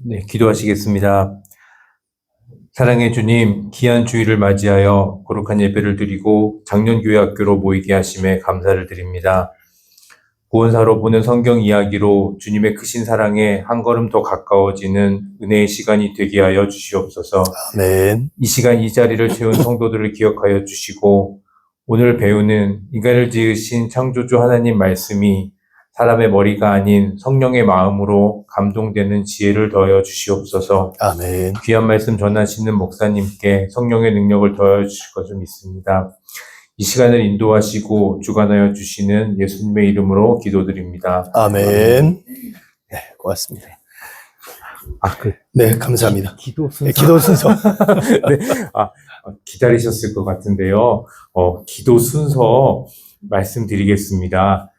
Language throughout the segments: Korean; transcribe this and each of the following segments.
네, 기도하시겠습니다. 사랑의 주님, 귀한 주일을 맞이하여 거룩한 예배를 드리고 장년교회학교로 모이게 하심에 감사를 드립니다. 구원사로 보는 성경 이야기로 주님의 크신 사랑에 한 걸음 더 가까워지는 은혜의 시간이 되게 하여 주시옵소서. 아멘. 이 시간 이 자리를 채운 성도들을 기억하여 주시고 오늘 배우는 인간을 지으신 창조주 하나님 말씀이 사람의 머리가 아닌 성령의 마음으로 감동되는 지혜를 더하여 주시옵소서. 아멘. 귀한 말씀 전하시는 목사님께 성령의 능력을 더하여 주실 것을 믿습니다. 이 시간을 인도하시고 주관하여 주시는 예수님의 이름으로 기도드립니다. 아멘. 네, 고맙습니다. 네, 감사합니다. 기도 순서. 네, 기도 순서. 네, 기다리셨을 것 같은데요. 기도 순서 말씀드리겠습니다.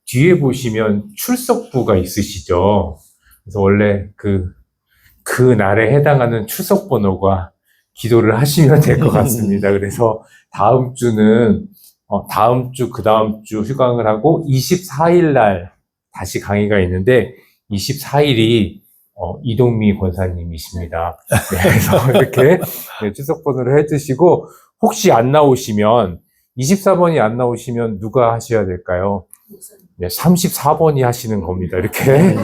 뒤에 보시면 출석부가 있으시죠. 그래서 원래 그 날에 해당하는 출석 번호가 기도를 하시면 될 것 같습니다. 그래서 다음 주는, 다음 주, 그 다음 주 휴강을 하고 24일 날 다시 강의가 있는데 24일이 이동미 권사님이십니다. 네, 그래서 이렇게 출석 번호를 해주시고 혹시 안 나오시면 24번이 안 나오시면 누가 하셔야 될까요? 네, 34번이 하시는 겁니다. 이렇게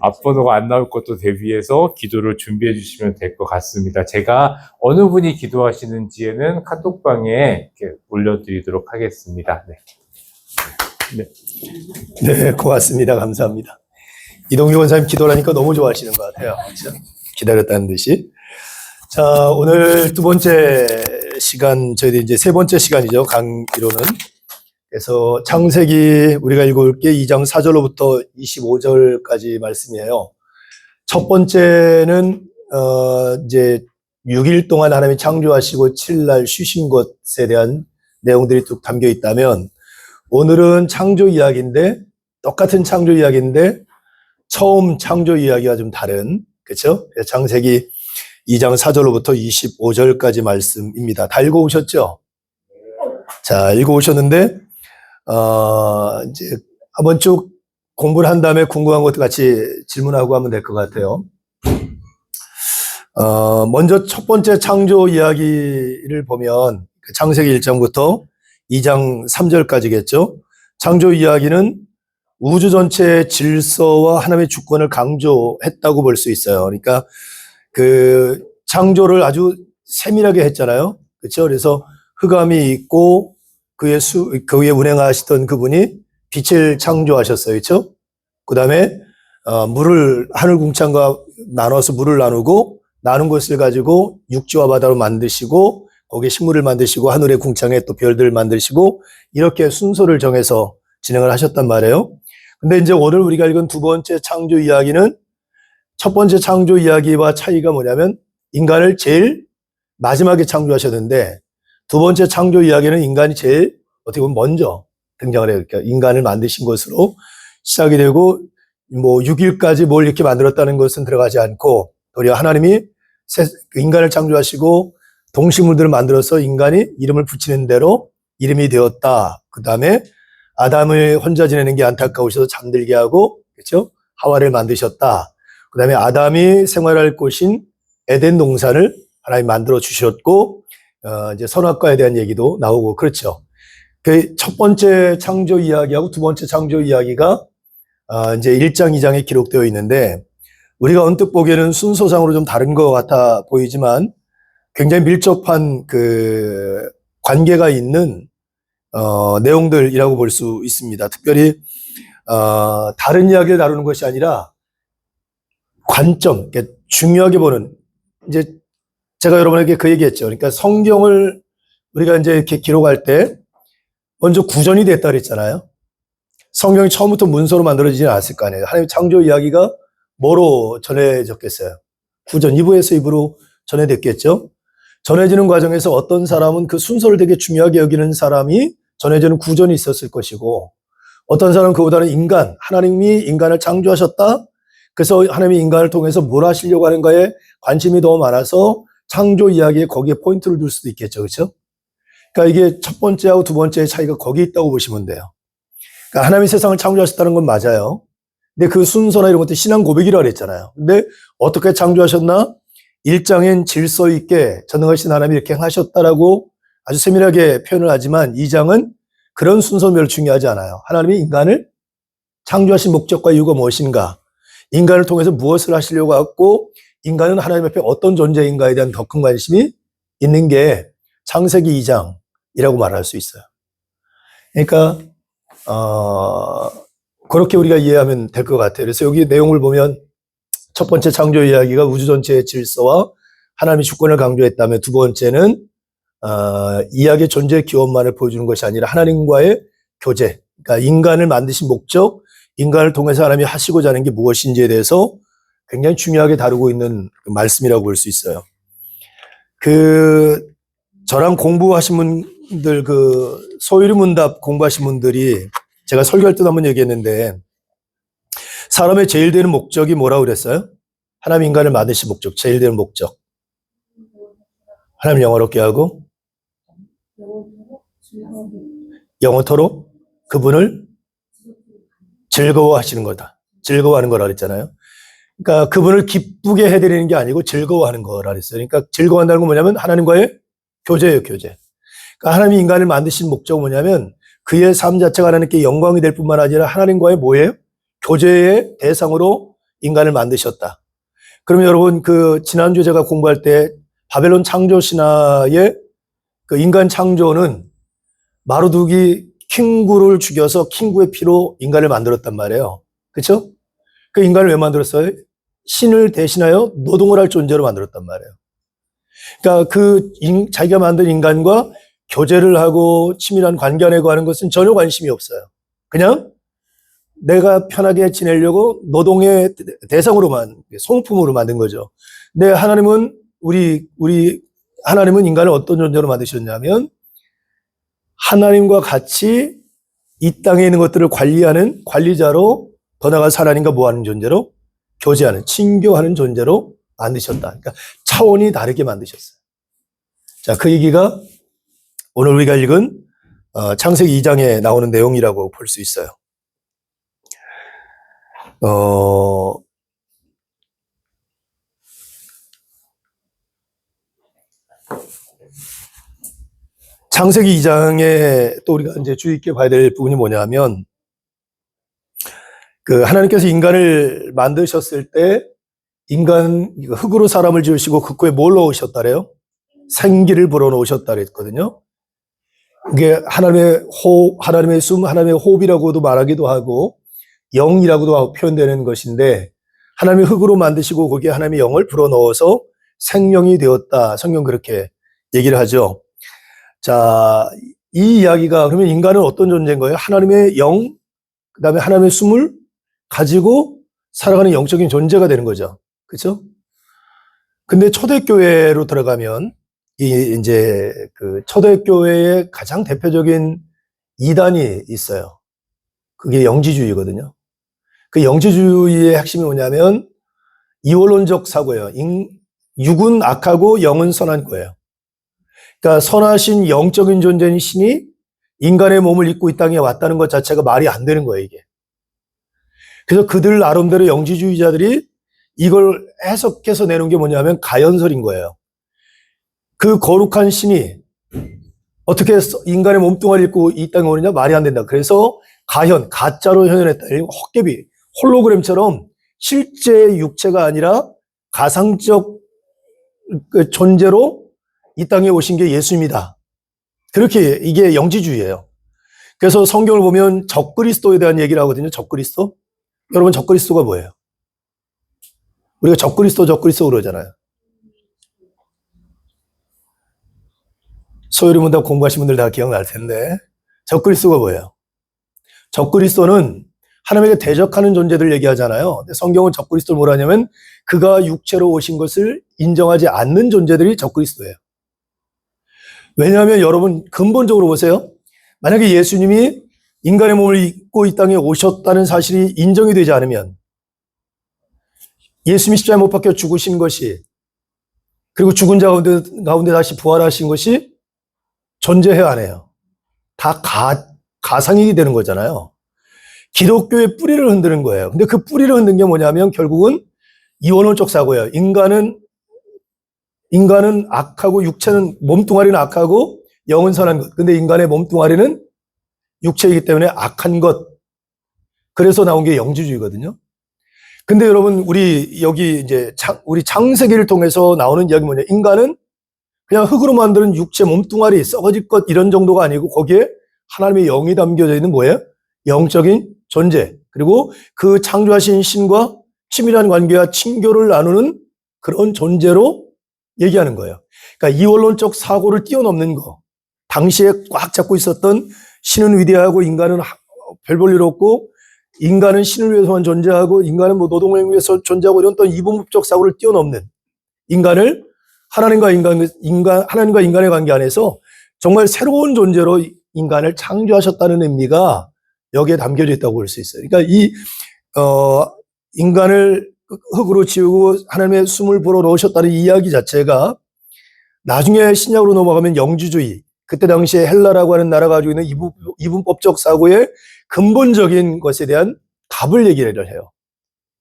앞번호가 안 나올 것도 대비해서 기도를 준비해 주시면 될 것 같습니다. 제가 어느 분이 기도하시는지에는 카톡방에 이렇게 올려드리도록 하겠습니다. 네. 네, 고맙습니다. 감사합니다. 이동규 원사님 기도라니까 너무 좋아하시는 것 같아요. 그렇죠? 기다렸다는 듯이. 자, 오늘 두 번째 시간, 저희들 이제 세 번째 시간이죠. 강의로는. 그래서 창세기 우리가 읽어볼 게 2장 4절로부터 25절까지 말씀이에요. 첫 번째는 이제 6일 동안 하나님이 창조하시고 7날 쉬신 것에 대한 내용들이 쭉 담겨 있다면 오늘은 창조 이야기인데 똑같은 창조 이야기인데 처음 창조 이야기와 좀 다른, 그렇죠? 창세기 2장 4절로부터 25절까지 말씀입니다. 다 읽어오셨죠? 자, 읽어오셨는데 이제 한번 쭉 공부를 한 다음에 궁금한 것도 같이 질문하고 하면 될 것 같아요. 먼저 첫 번째 창조 이야기를 보면 창세기 1장부터 2장 3절까지겠죠. 창조 이야기는 우주 전체의 질서와 하나님의 주권을 강조했다고 볼 수 있어요. 그러니까 그 창조를 아주 세밀하게 했잖아요. 그렇죠? 그래서 흑암이 있고 그 위에 운행하시던 그분이 빛을 창조하셨어요. 그렇죠? 그다음에 하늘 궁창과 나눠서 물을 나누고 나눈 것을 가지고 육지와 바다로 만드시고 거기에 식물을 만드시고 하늘의 궁창에 또 별들을 만드시고 이렇게 순서를 정해서 진행을 하셨단 말이에요. 근데 이제 오늘 우리가 읽은 두 번째 창조 이야기는 첫 번째 창조 이야기와 차이가 뭐냐면 인간을 제일 마지막에 창조하셨는데 두 번째 창조 이야기는 인간이 제일 어떻게 보면 먼저 등장을 해요. 그러니까 인간을 만드신 것으로 시작이 되고 뭐 6일까지 뭘 이렇게 만들었다는 것은 들어가지 않고 도리어 하나님이 인간을 창조하시고 동식물들을 만들어서 인간이 이름을 붙이는 대로 이름이 되었다. 그 다음에 아담을 혼자 지내는 게 안타까우셔서 잠들게 하고, 그렇죠? 하와를 만드셨다. 그 다음에 아담이 생활할 곳인 에덴 동산을 하나님 만들어 주셨고, 이제 선악과에 대한 얘기도 나오고, 그렇죠. 그 첫 번째 창조 이야기하고 두 번째 창조 이야기가, 이제 1장, 2장에 기록되어 있는데, 우리가 언뜻 보기에는 순서상으로 좀 다른 것 같아 보이지만, 굉장히 밀접한 그 관계가 있는, 내용들이라고 볼 수 있습니다. 특별히, 다른 이야기를 다루는 것이 아니라, 관점, 그러니까 중요하게 보는, 이제 제가 여러분에게 그 얘기했죠. 그러니까 성경을 우리가 이제 이렇게 기록할 때 먼저 구전이 됐다 그랬잖아요. 성경이 처음부터 문서로 만들어지지는 않았을 거 아니에요. 하나님의 창조 이야기가 뭐로 전해졌겠어요? 구전, 이부에서 입으로 전해졌겠죠. 전해지는 과정에서 어떤 사람은 그 순서를 되게 중요하게 여기는 사람이 전해지는 구전이 있었을 것이고 어떤 사람은 그보다는 하나님이 인간을 창조하셨다. 그래서 하나님이 인간을 통해서 뭘 하시려고 하는가에 관심이 더 많아서 창조 이야기에 거기에 포인트를 둘 수도 있겠죠. 그렇죠? 그러니까 이게 첫 번째하고 두 번째의 차이가 거기 있다고 보시면 돼요. 그러니까 하나님이 세상을 창조하셨다는 건 맞아요. 근데 그 순서나 이런 것들 신앙 고백이라고 그랬잖아요. 근데 어떻게 창조하셨나? 1장엔 질서 있게 전능하신 하나님이 이렇게 행하셨다라고 아주 세밀하게 표현을 하지만 2장은 그런 순서는 별로 중요하지 않아요. 하나님이 인간을 창조하신 목적과 이유가 무엇인가? 인간을 통해서 무엇을 하시려고 하고 인간은 하나님 앞에 어떤 존재인가에 대한 더 큰 관심이 있는 게 창세기 2장이라고 말할 수 있어요. 그러니까 그렇게 우리가 이해하면 될 것 같아요. 그래서 여기 내용을 보면 첫 번째 창조 이야기가 우주 전체의 질서와 하나님의 주권을 강조했다면 두 번째는 이야기의 존재 기원만을 보여주는 것이 아니라 하나님과의 교제, 그러니까 인간을 만드신 목적, 인간을 통해서 하나님이 하시고자 하는 게 무엇인지에 대해서 굉장히 중요하게 다루고 있는 말씀이라고 볼 수 있어요. 저랑 공부하신 분들, 소유문답 공부하신 분들이 제가 설교할 때도 한번 얘기했는데, 사람의 제일 되는 목적이 뭐라고 그랬어요? 하나님 인간을 만드신 목적, 제일 되는 목적. 하나님 영화롭게 하고, 영원토록 그분을 즐거워하시는 거다. 즐거워하는 거라 그랬잖아요. 그러니까 그분을 기쁘게 해드리는 게 아니고 즐거워하는 거라 그랬어요. 그러니까 즐거워한다는 건 뭐냐면 하나님과의 교제예요, 교제. 그러니까 하나님이 인간을 만드신 목적은 뭐냐면 그의 삶 자체가 하나님께 영광이 될 뿐만 아니라 하나님과의 뭐예요? 교제의 대상으로 인간을 만드셨다. 그러면 여러분 지난주에 제가 공부할 때 바벨론 창조 신화의 인간 창조는 마루두기 킹구를 죽여서 킹구의 피로 인간을 만들었단 말이에요. 그렇죠? 그 인간을 왜 만들었어요? 신을 대신하여 노동을 할 존재로 만들었단 말이에요. 그러니까 자기가 만든 인간과 교제를 하고 친밀한 관계 안에 하는 것은 전혀 관심이 없어요. 그냥 내가 편하게 지내려고 노동의 대상으로만, 소모품으로 만든 거죠. 근데 하나님은 하나님은 인간을 어떤 존재로 만드셨냐면 하나님과 같이 이 땅에 있는 것들을 관리하는 관리자로, 더 나아가서 하나님과 뭐하는 존재로? 교제하는, 친교하는 존재로 만드셨다. 그러니까 차원이 다르게 만드셨어요. 자, 그 얘기가 오늘 우리가 읽은 창세기 2장에 나오는 내용이라고 볼 수 있어요. 창세기 2장에 또 우리가 이제 주의 깊게 봐야 될 부분이 뭐냐면, 하나님께서 인간을 만드셨을 때, 흙으로 사람을 지으시고 그 코에 뭘 넣으셨다래요? 생기를 불어넣으셨다 그랬거든요. 이게 하나님의 숨, 하나님의 호흡이라고도 말하기도 하고, 영이라고도 표현되는 것인데, 하나님의 흙으로 만드시고 거기에 하나님의 영을 불어넣어서 생명이 되었다. 성경 그렇게 얘기를 하죠. 자, 이 이야기가 그러면 인간은 어떤 존재인 거예요? 하나님의 영, 그 다음에 하나님의 숨을 가지고 살아가는 영적인 존재가 되는 거죠. 그렇죠? 근데 초대교회로 들어가면 이제 초대교회의 가장 대표적인 이단이 있어요. 그게 영지주의거든요. 그 영지주의의 핵심이 뭐냐면 이원론적 사고예요. 육은 악하고 영은 선한 거예요. 그러니까 선하신 영적인 존재인 신이 인간의 몸을 입고 이 땅에 왔다는 것 자체가 말이 안 되는 거예요, 이게. 그래서 그들 나름대로 영지주의자들이 이걸 해석해서 내놓은 게 뭐냐면 가연설인 거예요. 그 거룩한 신이 어떻게 인간의 몸뚱아리 입고 이 땅에 오느냐? 말이 안 된다. 그래서 가짜로 현현했다. 헛개비, 홀로그램처럼 실제 육체가 아니라 가상적 존재로 이 땅에 오신 게 예수입니다. 그렇게 이게 영지주의예요. 그래서 성경을 보면 적그리스도에 대한 얘기를 하거든요. 적그리스도. 여러분 적그리스도가 뭐예요? 우리가 적그리스도 그러잖아요. 소유리문답 공부하신 분들 다 기억날 텐데 적그리스도가 뭐예요? 적그리스도는 하나님에게 대적하는 존재들 얘기하잖아요. 근데 성경은 적그리스도를 뭐라 하냐면 그가 육체로 오신 것을 인정하지 않는 존재들이 적그리스도예요. 왜냐하면 여러분 근본적으로 보세요. 만약에 예수님이 인간의 몸을 입고 이 땅에 오셨다는 사실이 인정이 되지 않으면 예수님이 십자가에 못 박혀 죽으신 것이 그리고 죽은 자 가운데 다시 부활하신 것이 존재해야 안 해요. 다 가상이 되는 거잖아요. 기독교의 뿌리를 흔드는 거예요. 근데 그 뿌리를 흔든 게 뭐냐면 결국은 이원론적 사고예요. 인간은 악하고 육체는, 몸뚱아리는 악하고 영은 선한 것. 근데 인간의 몸뚱아리는 육체이기 때문에 악한 것. 그래서 나온 게 영지주의거든요. 근데 여러분, 우리 여기 이제 우리 창세기를 통해서 나오는 이야기 뭐냐. 인간은 그냥 흙으로 만드는 육체 몸뚱아리, 썩어질 것 이런 정도가 아니고 거기에 하나님의 영이 담겨져 있는 뭐예요? 영적인 존재. 그리고 그 창조하신 신과 친밀한 관계와 친교를 나누는 그런 존재로 얘기하는 거예요. 그러니까 이원론적 사고를 뛰어넘는 거. 당시에 꽉 잡고 있었던 신은 위대하고 인간은 별 볼 일 없고 인간은 신을 위해서만 존재하고 인간은 뭐 노동을 위해서 존재하고 이런 어떤 이분법적 사고를 뛰어넘는 인간을 하나님과 인간의 관계 안에서 정말 새로운 존재로 인간을 창조하셨다는 의미가 여기에 담겨져 있다고 볼 수 있어요. 그러니까 인간을 흙으로 지우고 하나님의 숨을 불어 넣으셨다는 이야기 자체가 나중에 신약으로 넘어가면 영지주의, 그때 당시에 헬라라고 하는 나라가 가지고 있는 이분법적 사고의 근본적인 것에 대한 답을 얘기를 해요.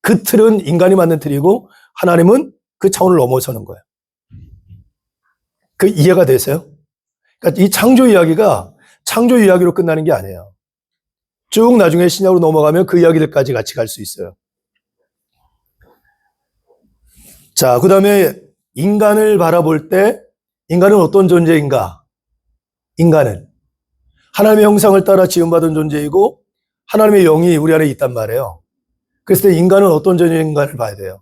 그 틀은 인간이 만든 틀이고 하나님은 그 차원을 넘어서는 거예요. 그 이해가 되세요? 그러니까 이 창조 이야기가 창조 이야기로 끝나는 게 아니에요. 쭉 나중에 신약으로 넘어가면 그 이야기들까지 같이 갈 수 있어요. 자, 그 다음에 인간을 바라볼 때 인간은 어떤 존재인가? 인간은 하나님의 형상을 따라 지음받은 존재이고 하나님의 영이 우리 안에 있단 말이에요. 그랬을 때 인간은 어떤 존재인가를 봐야 돼요.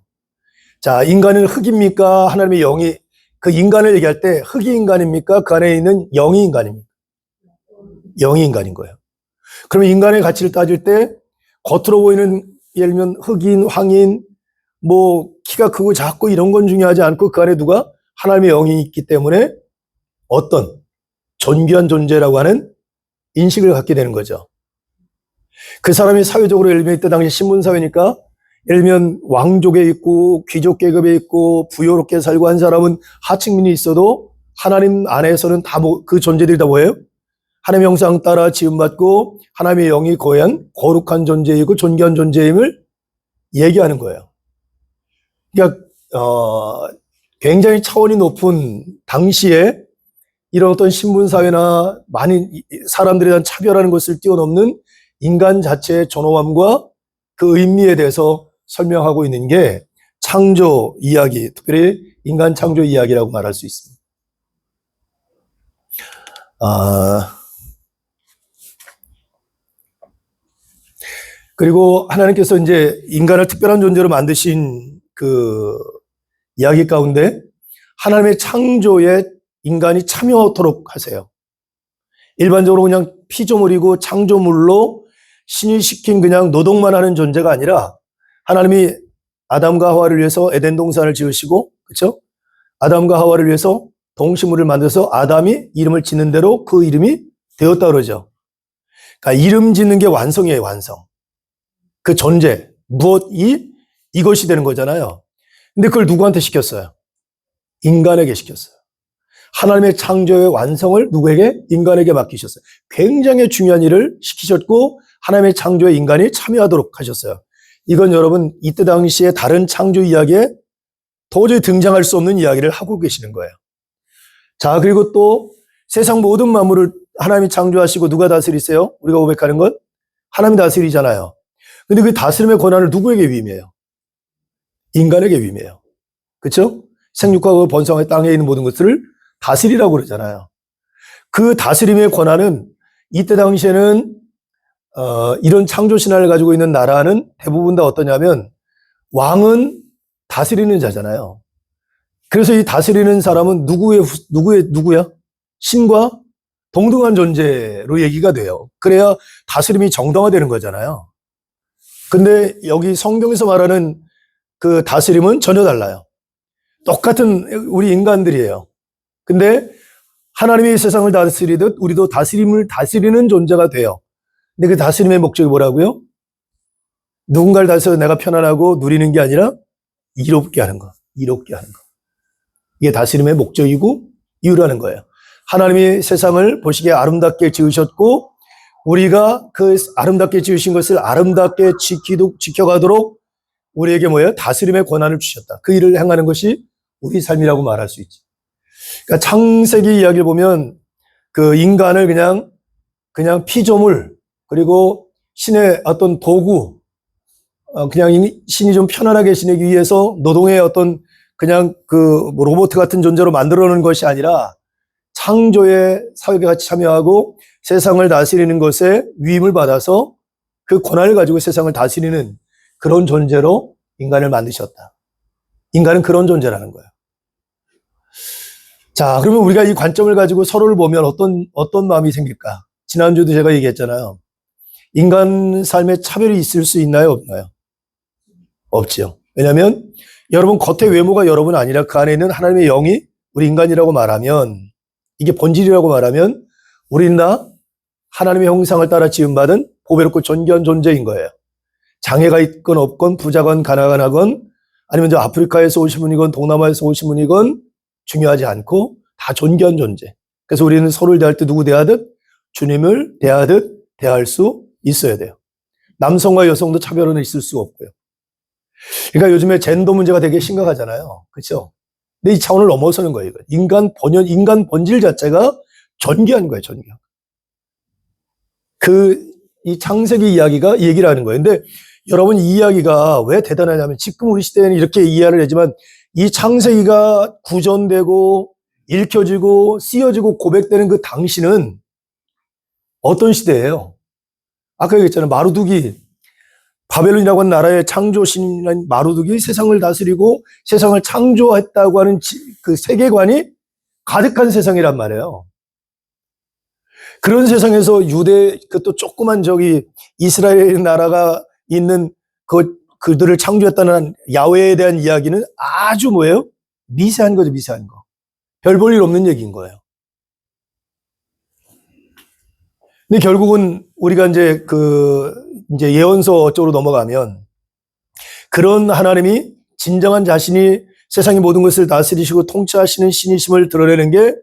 자, 인간은 흙입니까? 하나님의 영이, 그 인간을 얘기할 때 흙이 인간입니까? 그 안에 있는 영이 인간입니까? 영이 인간인 거예요. 그러면 인간의 가치를 따질 때 겉으로 보이는 예를 들면 흑인, 황인, 뭐 키가 크고 작고 이런 건 중요하지 않고 그 안에 누가 하나님의 영이 있기 때문에 어떤 존귀한 존재라고 하는 인식을 갖게 되는 거죠. 그 사람이 사회적으로 예를 들면 이때 당시 신분사회니까 예를 들면 왕족에 있고 귀족 계급에 있고 부유롭게 살고 한 사람은 하층민이 있어도 하나님 안에서는 다 그 존재들이 다 뭐예요? 하나님의 형상 따라 지음받고 하나님의 영이 거한 거룩한 존재이고 존귀한 존재임을 얘기하는 거예요. 그러니까 굉장히 차원이 높은 당시에 이런 어떤 신분사회나 많은 사람들에 대한 차별하는 것을 뛰어넘는 인간 자체의 존엄함과 그 의미에 대해서 설명하고 있는 게 창조 이야기, 특별히 인간 창조 이야기라고 말할 수 있습니다. 그리고 하나님께서 이제 인간을 특별한 존재로 만드신 그 이야기 가운데 하나님의 창조에 인간이 참여하도록 하세요. 일반적으로 그냥 피조물이고 창조물로 신이 시킨 그냥 노동만 하는 존재가 아니라 하나님이 아담과 하와를 위해서 에덴 동산을 지으시고, 그렇죠? 아담과 하와를 위해서 동식물을 만들어서 아담이 이름을 짓는 대로 그 이름이 되었다 그러죠. 그러니까 이름 짓는 게 완성이에요, 완성. 그 존재, 이것이 되는 거잖아요. 근데 그걸 누구한테 시켰어요? 인간에게 시켰어요. 하나님의 창조의 완성을 누구에게? 인간에게 맡기셨어요. 굉장히 중요한 일을 시키셨고 하나님의 창조에 인간이 참여하도록 하셨어요. 이건 여러분 이때 당시에 다른 창조 이야기에 도저히 등장할 수 없는 이야기를 하고 계시는 거예요. 자, 그리고 또 세상 모든 만물을 하나님이 창조하시고 누가 다스리세요? 우리가 고백하는 것? 하나님이 다스리잖아요. 근데 그 다스림의 권한을 누구에게 위임해요? 인간에게 위임해요. 그렇죠? 생육하고 번성의 땅에 있는 모든 것들을 다스리라고 그러잖아요. 그 다스림의 권한은 이때 당시에는 이런 창조 신화를 가지고 있는 나라는 대부분 다 어떠냐면 왕은 다스리는 자잖아요. 그래서 이 다스리는 사람은 누구야? 신과 동등한 존재로 얘기가 돼요. 그래야 다스림이 정당화되는 거잖아요. 근데 여기 성경에서 말하는 그 다스림은 전혀 달라요. 똑같은 우리 인간들이에요. 근데 하나님이 세상을 다스리듯 우리도 다스림을 다스리는 존재가 돼요. 근데 그 다스림의 목적이 뭐라고요? 누군가를 다스려서 내가 편안하고 누리는 게 아니라 이롭게 하는 거. 이롭게 하는 거. 이게 다스림의 목적이고 이유라는 거예요. 하나님이 세상을 보시기에 아름답게 지으셨고 우리가 그 아름답게 지으신 것을 아름답게 지켜가도록 우리에게 뭐예요? 다스림의 권한을 주셨다. 그 일을 행하는 것이 우리 삶이라고 말할 수 있지. 그러니까 창세기 이야기를 보면 그 인간을 그냥 피조물, 그리고 신의 어떤 도구, 그냥 신이 좀 편안하게 지내기 위해서 노동의 어떤 그냥 그 로봇 같은 존재로 만들어 놓은 것이 아니라 창조의 사역에 같이 참여하고 세상을 다스리는 것에 위임을 받아서 그 권한을 가지고 세상을 다스리는 그런 존재로 인간을 만드셨다. 인간은 그런 존재라는 거예요. 자, 그러면 우리가 이 관점을 가지고 서로를 보면 어떤 마음이 생길까? 지난주도 제가 얘기했잖아요. 인간 삶에 차별이 있을 수 있나요? 없나요? 없지요. 왜냐하면 여러분 겉의 외모가 여러분 아니라 그 안에 있는 하나님의 영이 우리 인간이라고 말하면, 이게 본질이라고 말하면 우리는 다 하나님의 형상을 따라 지음받은 보배롭고 존귀한 존재인 거예요. 장애가 있건 없건 부자건 가난하건 아니면 저 아프리카에서 오신 분이건 동남아에서 오신 분이건 중요하지 않고 다 존귀한 존재. 그래서 우리는 서로를 대할 때 누구 대하듯 주님을 대하듯 대할 수 있어야 돼요. 남성과 여성도 차별은 있을 수 없고요. 그러니까 요즘에 젠더 문제가 되게 심각하잖아요. 그렇죠? 근데 이 차원을 넘어서는 거예요. 인간 본질 자체가 존귀한 거예요. 존귀한. 이 창세기 이야기가 이 얘기를 하는 거예요. 근데 여러분 이 이야기가 왜 대단하냐면 지금 우리 시대에는 이렇게 이해를 하지만 이 창세기가 구전되고 읽혀지고 쓰여지고 고백되는 그 당시는 어떤 시대예요? 아까 얘기했잖아요. 마루두기, 바벨론이라고 하는 나라의 창조신인 마루두기 세상을 다스리고 세상을 창조했다고 하는 그 세계관이 가득한 세상이란 말이에요. 그런 세상에서 또 조그만 이스라엘 나라가 있는 그들을 창조했다는 야훼에 대한 이야기는 아주 뭐예요? 미세한 거죠, 미세한 거. 별 볼 일 없는 얘기인 거예요. 근데 결국은 우리가 이제 예언서 쪽으로 넘어가면 그런 하나님이 진정한 자신이 세상의 모든 것을 다스리시고 통치하시는 신이심을 드러내는 게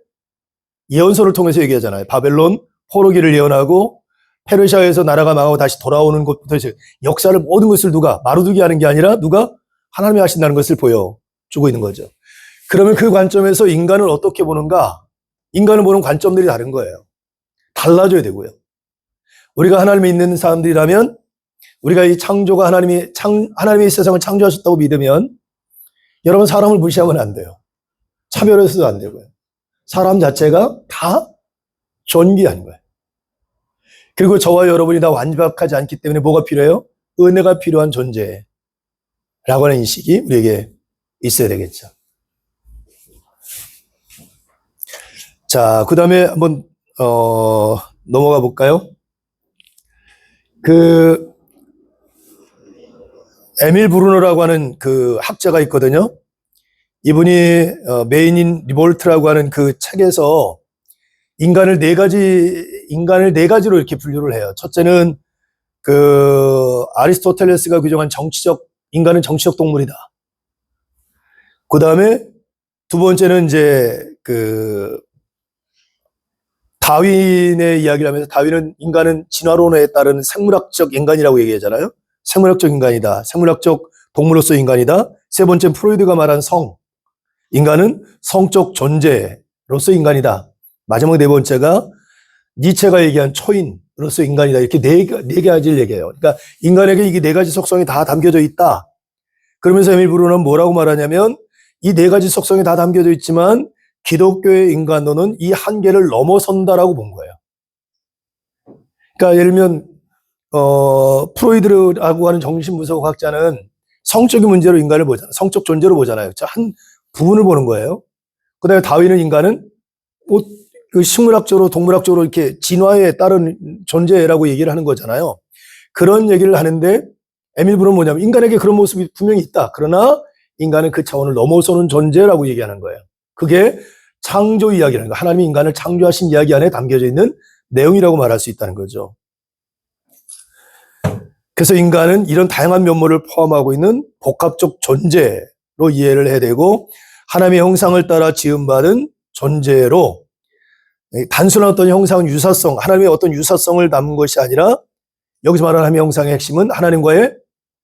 예언서를 통해서 얘기하잖아요. 바벨론 포로기를 예언하고 페르시아에서 나라가 망하고 다시 돌아오는 것부터 역사를 모든 것을 누가 마루두기 하는 게 아니라 누가 하나님이 하신다는 것을 보여주고 있는 거죠. 그러면 그 관점에서 인간을 어떻게 보는가? 인간을 보는 관점들이 다른 거예요. 달라져야 되고요. 우리가 하나님이 있는 사람들이라면 우리가 이 창조가 하나님이 세상을 창조하셨다고 믿으면 여러분 사람을 무시하면 안 돼요. 차별해서도 안 되고요. 사람 자체가 다 존귀한 거예요. 그리고 저와 여러분이 다 완벽하지 않기 때문에 뭐가 필요해요? 은혜가 필요한 존재라고 하는 인식이 우리에게 있어야 되겠죠. 자, 그 다음에 한번 넘어가 볼까요? 에밀 브루너라고 하는 그 학자가 있거든요. 이분이 메인인 리볼트라고 하는 그 책에서 인간을 네 가지로 이렇게 분류를 해요. 첫째는 아리스토텔레스가 규정한 인간은 정치적 동물이다. 그 다음에 두 번째는 이제 다윈의 이야기를 하면서 다윈은 인간은 진화론에 따른 생물학적 인간이라고 얘기하잖아요. 생물학적 인간이다. 생물학적 동물로서 인간이다. 세 번째는 프로이드가 말한 인간은 성적 존재로서 인간이다. 마지막 네 번째가 니체가 얘기한 초인으로서 인간이다. 이렇게 네 가지를 얘기해요. 그러니까 인간에게 이게 네 가지 속성이 다 담겨져 있다. 그러면서 에밀 브루너는 뭐라고 말하냐면 이 네 가지 속성이 다 담겨져 있지만 기독교의 인간론은 이 한계를 넘어선다라고 본 거예요. 그러니까 예를 들면 프로이드라고 하는 정신분석 학자는 성적인 문제로 인간을 보잖아요. 성적 존재로 보잖아요. 한 부분을 보는 거예요. 그 다음에 다윈은 인간은 식물학적으로 동물학적으로 이렇게 진화에 따른 존재라고 얘기를 하는 거잖아요. 그런 얘기를 하는데 에밀 브루너는 뭐냐면 인간에게 그런 모습이 분명히 있다. 그러나 인간은 그 차원을 넘어서는 존재라고 얘기하는 거예요. 그게 창조 이야기라는 거. 하나님이 인간을 창조하신 이야기 안에 담겨져 있는 내용이라고 말할 수 있다는 거죠. 그래서 인간은 이런 다양한 면모를 포함하고 있는 복합적 존재로 이해를 해야 되고 하나님의 형상을 따라 지음받은 존재로 단순한 어떤 형상 유사성, 하나님의 어떤 유사성을 담은 것이 아니라 여기서 말하는 하나님의 형상의 핵심은 하나님과의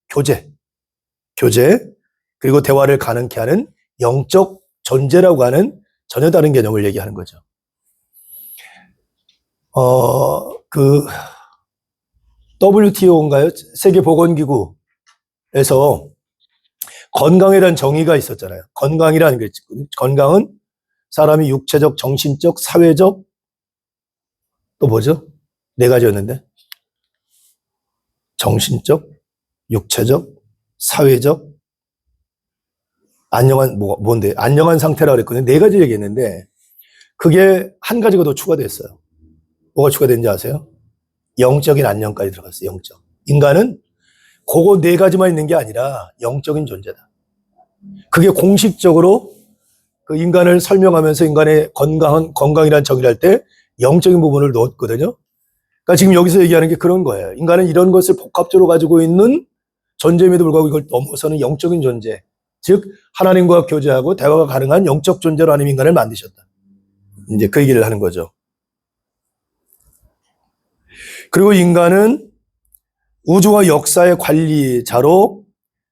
교제, 그리고 대화를 가능케 하는 영적 존재라고 하는 전혀 다른 개념을 얘기하는 거죠. WTO인가요? 세계보건기구에서 건강에 대한 정의가 있었잖아요. 건강이라는 게 있거든요. 건강은 사람이 육체적, 정신적, 사회적, 또 뭐죠? 4가지였는데. 정신적, 육체적, 사회적, 뭔데? 안녕한 상태라고 그랬거든요. 4가지 얘기했는데, 그게 한 가지가 더 추가됐어요. 뭐가 추가된지 아세요? 영적인 안녕까지 들어갔어요. 영적. 인간은 그거 4가지만 있는 게 아니라 영적인 존재다. 그게 공식적으로 그 인간을 설명하면서 인간의 건강이라는 정의를 할 때 영적인 부분을 넣었거든요. 그러니까 지금 여기서 얘기하는 게 그런 거예요. 인간은 이런 것을 복합적으로 가지고 있는 존재임에도 불구하고 이걸 넘어서는 영적인 존재. 즉, 하나님과 교제하고 대화가 가능한 영적 존재로 하나님 인간을 만드셨다. 이제 그 얘기를 하는 거죠. 그리고 인간은 우주와 역사의 관리자로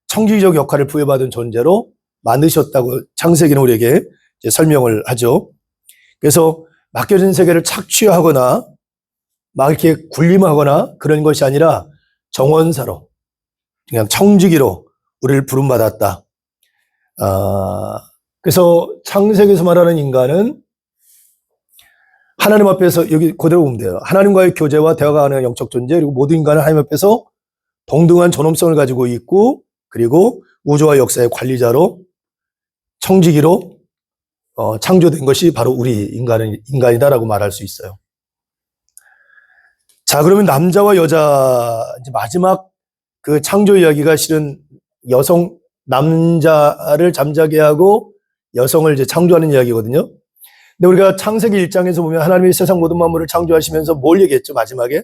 청지기적 역할을 부여받은 존재로 만드셨다고 창세기는 우리에게 이제 설명을 하죠. 그래서 맡겨진 세계를 착취하거나 막 이렇게 군림하거나 그런 것이 아니라 정원사로, 그냥 청지기로 우리를 부름받았다. 그래서 창세기에서 말하는 인간은 하나님 앞에서, 여기 그대로 보면 돼요. 하나님과의 교제와 대화가 가능한 영적 존재, 그리고 모든 인간은 하나님 앞에서 동등한 존엄성을 가지고 있고, 그리고 우주와 역사의 관리자로 청지기로 창조된 것이 바로 우리 인간이다라고 말할 수 있어요. 자, 그러면 남자와 여자, 이제 마지막 그 창조 이야기가 실은 남자를 잠자게 하고 여성을 이제 창조하는 이야기거든요. 근데 우리가 창세기 1장에서 보면 하나님이 세상 모든 만물을 창조하시면서 뭘 얘기했죠? 마지막에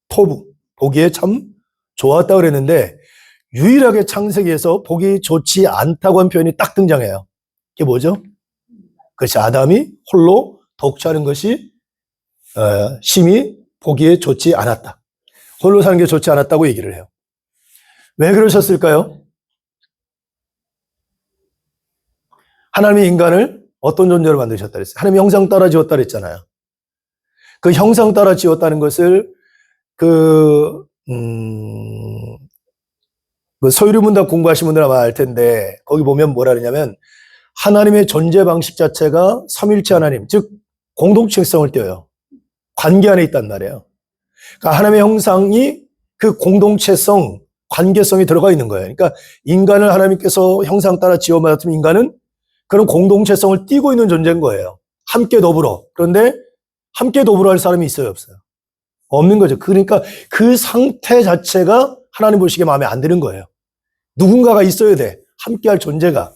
토부, 보기에 참 좋았다 그랬는데 유일하게 창세기에서 보기 좋지 않다고 한 표현이 딱 등장해요. 그게 뭐죠? 그것이 아담이 홀로 독차는 것이 심히 보기에 좋지 않았다. 홀로 사는 게 좋지 않았다고 얘기를 해요. 왜 그러셨을까요? 하나님이 인간을 어떤 존재로 만드셨다 그랬어요? 하나님의 형상 따라 지었다 그랬잖아요. 그 형상 따라 지었다는 것을 그 소유리문답 공부하신 분들 아마 알 텐데 거기 보면 뭐라 그러냐면 하나님의 존재 방식 자체가 삼일체 하나님, 즉 공동체성을 띄어요. 관계 안에 있단 말이에요. 그러니까 하나님의 형상이 그 공동체성, 관계성이 들어가 있는 거예요. 그러니까 인간을 하나님께서 형상 따라 지어만았으면 인간은 그런 공동체성을 띠고 있는 존재인 거예요. 함께 더불어. 그런데 함께 더불어 할 사람이 있어요, 없어요? 없는 거죠. 그러니까 그 상태 자체가 하나님 보시기에 마음에 안 드는 거예요. 누군가가 있어야 돼. 함께 할 존재가.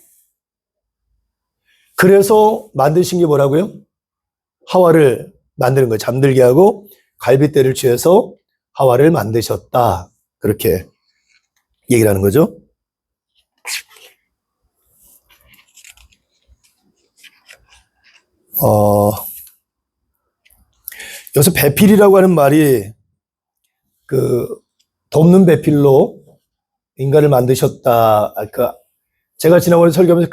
그래서 만드신 게 뭐라고요? 하와를 만드는 거예요. 잠들게 하고 갈빗대를 취해서 하와를 만드셨다. 그렇게 얘기를 하는 거죠. 여기서 배필이라고 하는 말이 돕는 배필로 인간을 만드셨다. 제가 지난번에 설교하면서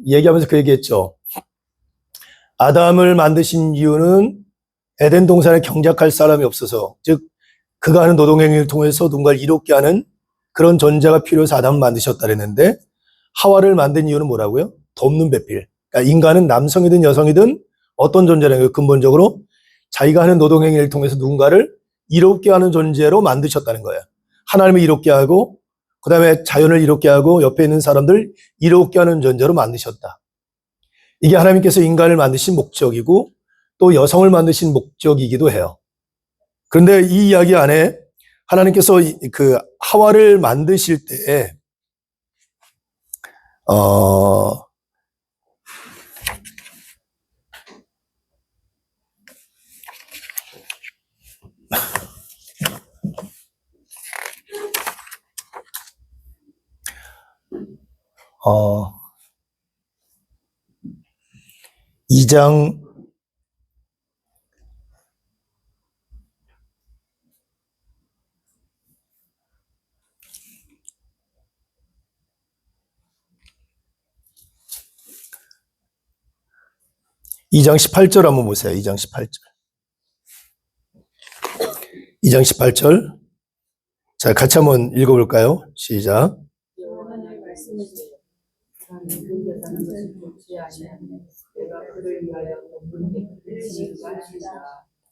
얘기하면서 그 얘기했죠. 아담을 만드신 이유는 에덴 동산에 경작할 사람이 없어서, 즉 그가 하는 노동행위를 통해서 누군가를 이롭게 하는 그런 존재가 필요해서 아담을 만드셨다 그랬는데 하와를 만든 이유는 뭐라고요? 돕는 배필. 그러니까 인간은 남성이든 여성이든 어떤 존재라는 거예요? 근본적으로 자기가 하는 노동행위를 통해서 누군가를 이롭게 하는 존재로 만드셨다는 거예요. 하나님을 이롭게 하고 그 다음에 자연을 이롭게 하고 옆에 있는 사람들 이롭게 하는 존재로 만드셨다. 이게 하나님께서 인간을 만드신 목적이고 또 여성을 만드신 목적이기도 해요. 그런데 이 이야기 안에 하나님께서 그 하와를 만드실 때에 어, 2장 2장 18절 한번 보세요. 2장 18절. 2장 18절. 자, 같이 한번 읽어볼까요? 시작. 여호와의 말씀이세요. 나는 그에게 사는 것을 돕지 아니하니 내가 그를 위하여 돕는 그들이니까 하시라.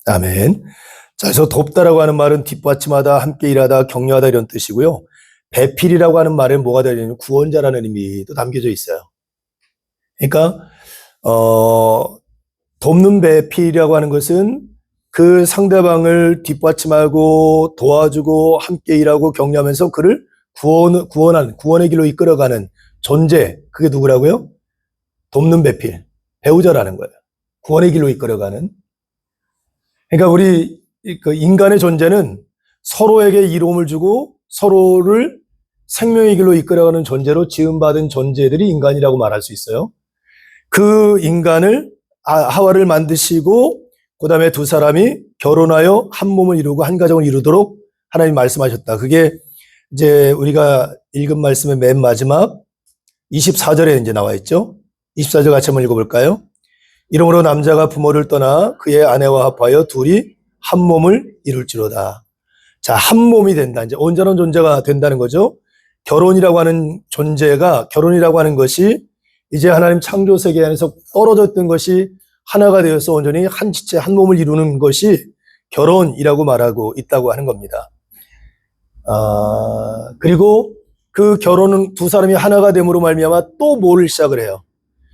아멘. 자, 그래서 돕다라고 하는 말은 뒷받침하다, 함께 일하다, 격려하다 이런 뜻이고요. 배필이라고 하는 말은 뭐가 되냐면 구원자라는 의미도 담겨져 있어요. 그러니까 돕는 배필이라고 하는 것은 그 상대방을 뒷받침하고 도와주고 함께 일하고 격려하면서 그를 구원의 길로 이끌어가는 존재, 그게 누구라고요? 돕는 배필, 배우자라는 거예요. 구원의 길로 이끌어가는. 그러니까 우리 그 인간의 존재는 서로에게 이로움을 주고 서로를 생명의 길로 이끌어가는 존재로 지음받은 존재들이 인간이라고 말할 수 있어요. 그 인간을 하와를 만드시고 그다음에 두 사람이 결혼하여 한 몸을 이루고 한 가정을 이루도록 하나님이 말씀하셨다. 그게 이제 우리가 읽은 말씀의 맨 마지막 24절에 이제 나와 있죠. 24절 같이 한번 읽어볼까요? 이러므로 남자가 부모를 떠나 그의 아내와 합하여 둘이 한 몸을 이룰지로다. 자, 한 몸이 된다. 이제 온전한 존재가 된다는 거죠. 결혼이라고 하는 존재가, 결혼이라고 하는 것이 이제 하나님 창조 세계 안에서 떨어졌던 것이 하나가 되어서 온전히 한 지체, 한 몸을 이루는 것이 결혼이라고 말하고 있다고 하는 겁니다. 그리고 그 결혼은 두 사람이 하나가 됨으로 말미암아 또 뭐를 시작을 해요?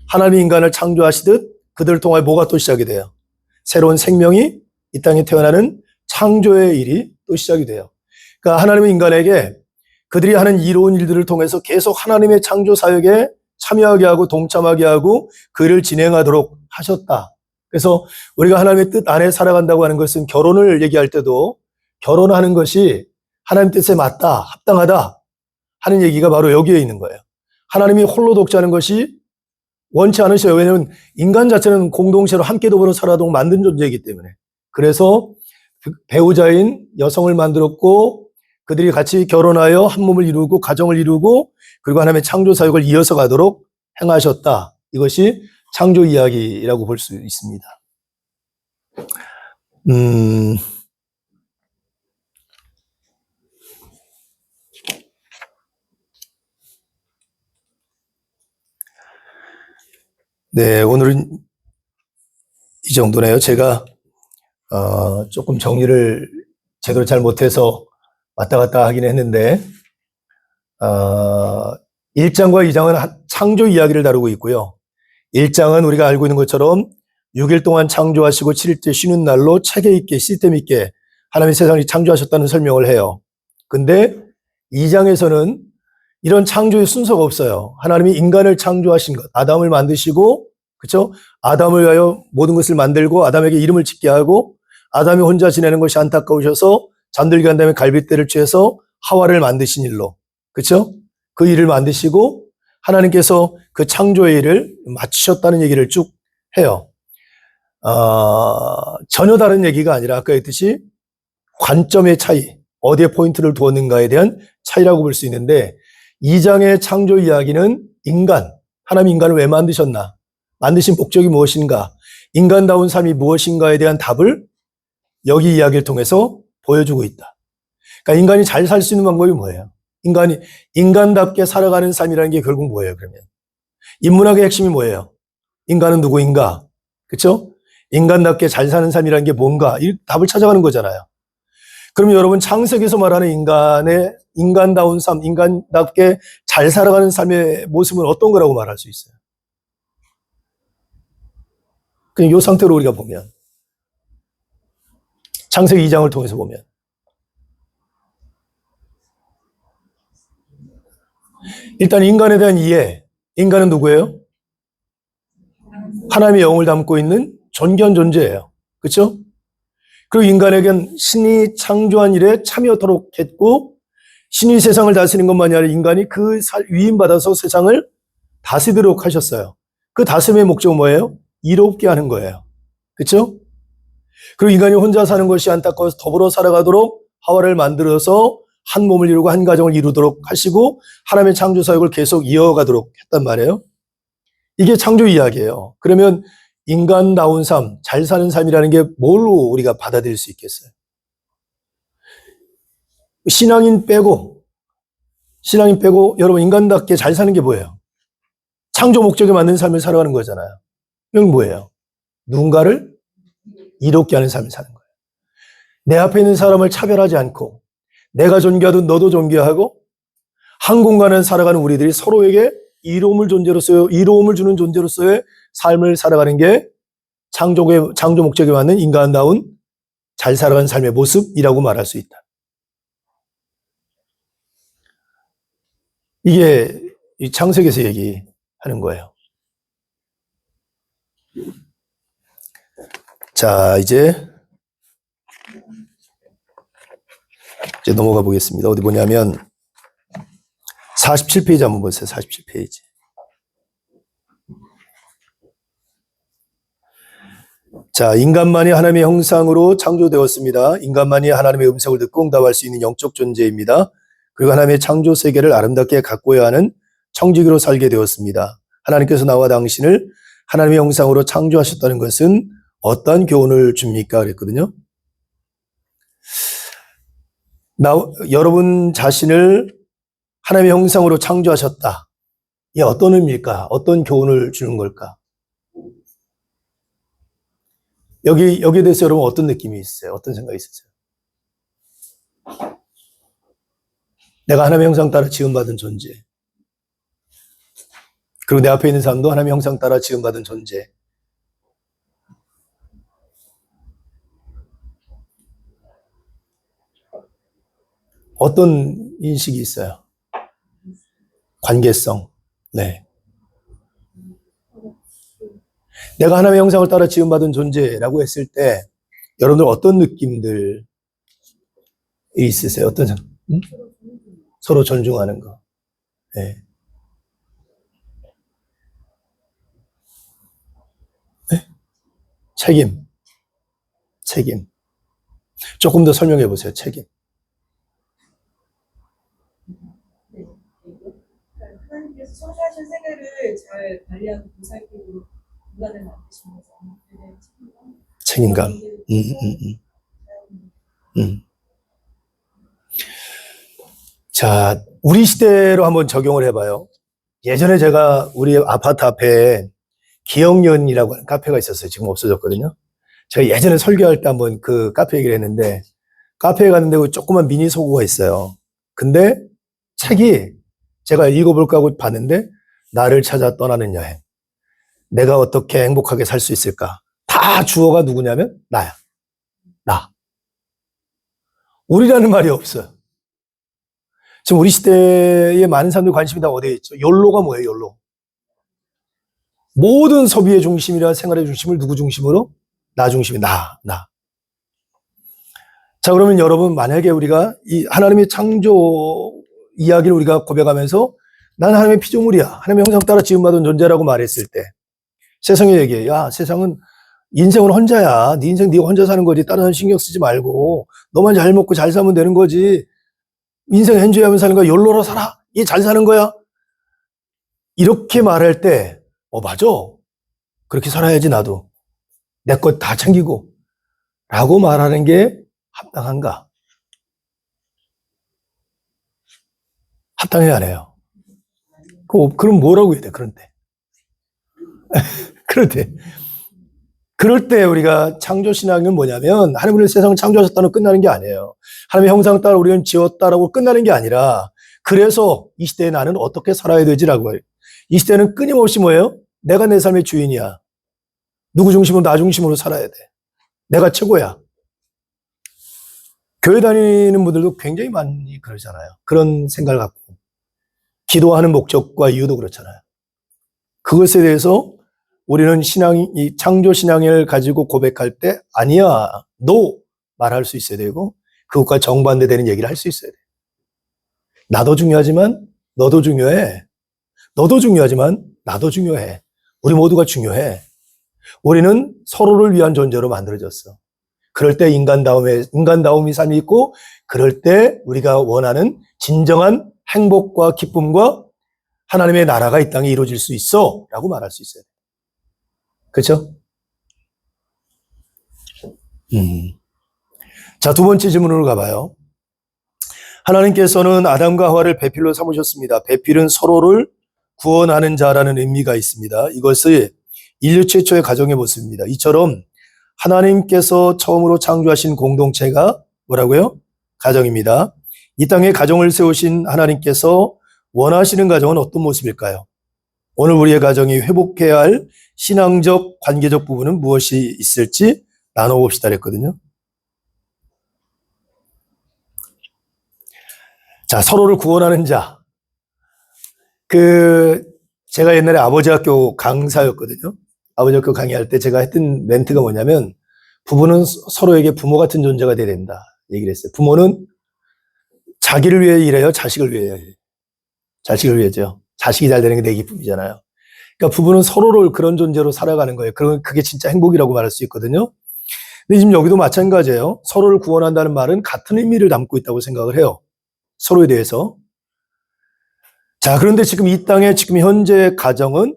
하나님이 인간을 창조하시듯 그들을 통하여 뭐가 또 시작이 돼요? 새로운 생명이 이 땅에 태어나는 창조의 일이 또 시작이 돼요. 그러니까 하나님은 인간에게 그들이 하는 이로운 일들을 통해서 계속 하나님의 창조 사역에 참여하게 하고 동참하게 하고 그 일을 진행하도록 하셨다. 그래서 우리가 하나님의 뜻 안에 살아간다고 하는 것은 결혼을 얘기할 때도 결혼하는 것이 하나님 뜻에 맞다, 합당하다 하는 얘기가 바로 여기에 있는 거예요. 하나님이 홀로 독자는 것이 원치 않으셔요. 왜냐하면 인간 자체는 공동체로 함께 더불어 살아도록 만든 존재이기 때문에. 그래서 배우자인 여성을 만들었고 그들이 같이 결혼하여 한 몸을 이루고 가정을 이루고 그리고 하나님의 창조 사역을 이어서 가도록 행하셨다. 이것이 창조 이야기라고 볼 수 있습니다. 네, 오늘은 이 정도네요. 제가 조금 정리를 제대로 잘 못해서 왔다 갔다 하긴 했는데 1장과 2장은 창조 이야기를 다루고 있고요. 1장은 우리가 알고 있는 것처럼 6일 동안 창조하시고 7일째 쉬는 날로 체계 있게 시스템 있게 하나님의 세상을 창조하셨다는 설명을 해요. 근데 2장에서는 이런 창조의 순서가 없어요. 하나님이 인간을 창조하신 것, 아담을 만드시고, 그렇죠? 아담을 위하여 모든 것을 만들고 아담에게 이름을 짓게 하고 아담이 혼자 지내는 것이 안타까우셔서 잠들게 한 다음에 갈빗대를 취해서 하와를 만드신 일로, 그렇죠? 그 일을 만드시고 하나님께서 그 창조의 일을 마치셨다는 얘기를 쭉 해요. 전혀 다른 얘기가 아니라 아까 했듯이 관점의 차이, 어디에 포인트를 두었는가에 대한 차이라고 볼 수 있는데 2장의 창조 이야기는 인간, 하나님 인간을 왜 만드셨나? 만드신 목적이 무엇인가? 인간다운 삶이 무엇인가에 대한 답을 여기 이야기를 통해서 보여주고 있다. 그러니까 인간이 잘 살 수 있는 방법이 뭐예요? 인간답게 살아가는 삶이라는 게 결국 뭐예요, 그러면? 인문학의 핵심이 뭐예요? 인간은 누구인가? 그렇죠? 인간답게 잘 사는 삶이라는 게 뭔가? 이 답을 찾아가는 거잖아요. 그러면 여러분 창세기에서 말하는 인간다운 삶, 인간답게 잘 살아가는 삶의 모습은 어떤 거라고 말할 수 있어요? 그냥 이 상태로 우리가 보면 창세기 2장을 통해서 보면 일단 인간에 대한 이해, 인간은 누구예요? 하나님의 영을 담고 있는 존귀한 존재예요. 그렇죠? 그리고 인간에겐 신이 창조한 일에 참여하도록 했고 신이 세상을 다스리는 것만이 아니라 인간이 그 위임받아서 세상을 다스리도록 하셨어요. 그 다스림의 목적은 뭐예요? 이롭게 하는 거예요. 그렇죠? 그리고 인간이 혼자 사는 것이 안타까워서 더불어 살아가도록 하와를 만들어서 한 몸을 이루고 한 가정을 이루도록 하시고 하나님의 창조 사역을 계속 이어가도록 했단 말이에요. 이게 창조 이야기예요. 그러면 인간다운 삶, 잘 사는 삶이라는 게 뭘로 우리가 받아들일 수 있겠어요? 신앙인 빼고 여러분 인간답게 잘 사는 게 뭐예요? 창조 목적에 맞는 삶을 살아가는 거잖아요. 이건 뭐예요? 누군가를 이롭게 하는 삶을 사는 거예요. 내 앞에 있는 사람을 차별하지 않고 내가 존귀하듯 너도 존귀하고 한 공간에 살아가는 우리들이 서로에게 이로움을 주는 존재로서의 삶을 살아가는 게 창조 목적에 맞는 인간다운 잘 살아가는 삶의 모습이라고 말할 수 있다. 이게 이 창세기에서 얘기하는 거예요. 자, 이제 넘어가 보겠습니다. 어디 보냐면 47페이지 한번 보세요. 47페이지. 자, 인간만이 하나님의 형상으로 창조되었습니다. 인간만이 하나님의 음성을 듣고 응답할 수 있는 영적 존재입니다. 그리고 하나님의 창조 세계를 아름답게 가꿔야 하는 청지기로 살게 되었습니다. 하나님께서 나와 당신을 하나님의 형상으로 창조하셨다는 것은 어떤 교훈을 줍니까? 그랬거든요. 여러분 자신을 하나님의 형상으로 창조하셨다. 이게 어떤 의미일까? 어떤 교훈을 주는 걸까? 여기에 대해서 여러분 어떤 느낌이 있어요? 어떤 생각이 있으세요? 내가 하나님의 형상 따라 지음받은 존재. 그리고 내 앞에 있는 사람도 하나님의 형상 따라 지음받은 존재. 어떤 인식이 있어요? 관계성. 네. 내가 하나님의 형상을 따라 지음받은 존재라고 했을 때 여러분들 어떤 느낌들이 있으세요? 어떤 생각? 응? 서로 존중하는 거. 네. 네? 책임. 조금 더 설명해 보세요. 책임. 하나님께서創造하신 세계를 잘 관리하고 보살피고 인간을 만드시면서 책임감. 자, 우리 시대로 한번 적용을 해봐요. 예전에 제가 우리 아파트 앞에 기억연이라고 하는 카페가 있었어요. 지금 없어졌거든요. 제가 예전에 설교할 때 한번 그 카페 얘기를 했는데, 카페에 갔는데 그 조그만 미니 소구가 있어요. 근데 책이 제가 읽어볼까 하고 봤는데, 나를 찾아 떠나는 여행. 내가 어떻게 행복하게 살 수 있을까? 다 주어가 누구냐면 나야. 나. 우리라는 말이 없어요. 지금 우리 시대에 많은 사람들 관심이 다 어디에 있죠? 욜로가 뭐예요, 욜로? 모든 소비의 중심이라 생활의 중심을 누구 중심으로? 나 중심이, 나. 자, 그러면 여러분, 만약에 우리가 이 하나님의 창조 이야기를 우리가 고백하면서 난 하나님의 피조물이야. 하나님의 형상 따라 지음받은 존재라고 말했을 때 세상에 얘기해. 야, 세상은 인생은 혼자야. 네 인생 네가 혼자 사는 거지. 다른 사람 신경 쓰지 말고 너만 잘 먹고 잘 살면 되는 거지. 인생 엔조이하면서 사는 거야. 욜로로 살아. 이게 잘 사는 거야. 이렇게 말할 때 맞아. 그렇게 살아야지 나도. 내 것 다 챙기고 라고 말하는 게 합당한가? 합당해야 해요. 그럼 뭐라고 해야 돼? 그럴 때. 그럴 때 우리가 창조신앙은 뭐냐면 하나님은 세상을 창조하셨다는 끝나는 게 아니에요. 하나님의 형상 따라 우리는 지었다라고 끝나는 게 아니라 그래서 이 시대에 나는 어떻게 살아야 되지라고 해요. 이 시대는 끊임없이 뭐예요? 내가 내 삶의 주인이야. 누구 중심으로? 나 중심으로 살아야 돼. 내가 최고야. 교회 다니는 분들도 굉장히 많이 그러잖아요. 그런 생각을 갖고. 기도하는 목적과 이유도 그렇잖아요. 그것에 대해서 우리는 이 창조신앙을 가지고 고백할 때 아니야, 너 말할 수 있어야 되고 그것과 정반대되는 얘기를 할 수 있어야 돼. 나도 중요하지만 너도 중요해. 너도 중요하지만 나도 중요해. 우리 모두가 중요해. 우리는 서로를 위한 존재로 만들어졌어. 그럴 때 인간다움이 삶이 있고 그럴 때 우리가 원하는 진정한 행복과 기쁨과 하나님의 나라가 이 땅에 이루어질 수 있어 라고 말할 수 있어요. 그렇죠? 자, 두 번째 질문으로 가봐요. 하나님께서는 아담과 하와를 배필로 삼으셨습니다. 배필은 서로를 구원하는 자라는 의미가 있습니다. 이것을 인류 최초의 가정의 모습입니다. 이처럼 하나님께서 처음으로 창조하신 공동체가 뭐라고요? 가정입니다. 이 땅에 가정을 세우신 하나님께서 원하시는 가정은 어떤 모습일까요? 오늘 우리의 가정이 회복해야 할 신앙적, 관계적 부분은 무엇이 있을지 나눠봅시다 그랬거든요. 자, 서로를 구원하는 자. 제가 옛날에 아버지 학교 강사였거든요. 아버지 학교 강의할 때 제가 했던 멘트가 뭐냐면, 부부는 서로에게 부모 같은 존재가 돼야 된다. 얘기를 했어요. 부모는 자기를 위해 일해요? 자식을 위해 해요? 자식을 위해죠. 자식이 잘 되는 게 내 기쁨이잖아요. 그러니까 부부는 서로를 그런 존재로 살아가는 거예요. 그러면 그게 진짜 행복이라고 말할 수 있거든요. 근데 지금 여기도 마찬가지예요. 서로를 구원한다는 말은 같은 의미를 담고 있다고 생각을 해요. 서로에 대해서. 자, 그런데 지금 이 땅의 지금 현재 가정은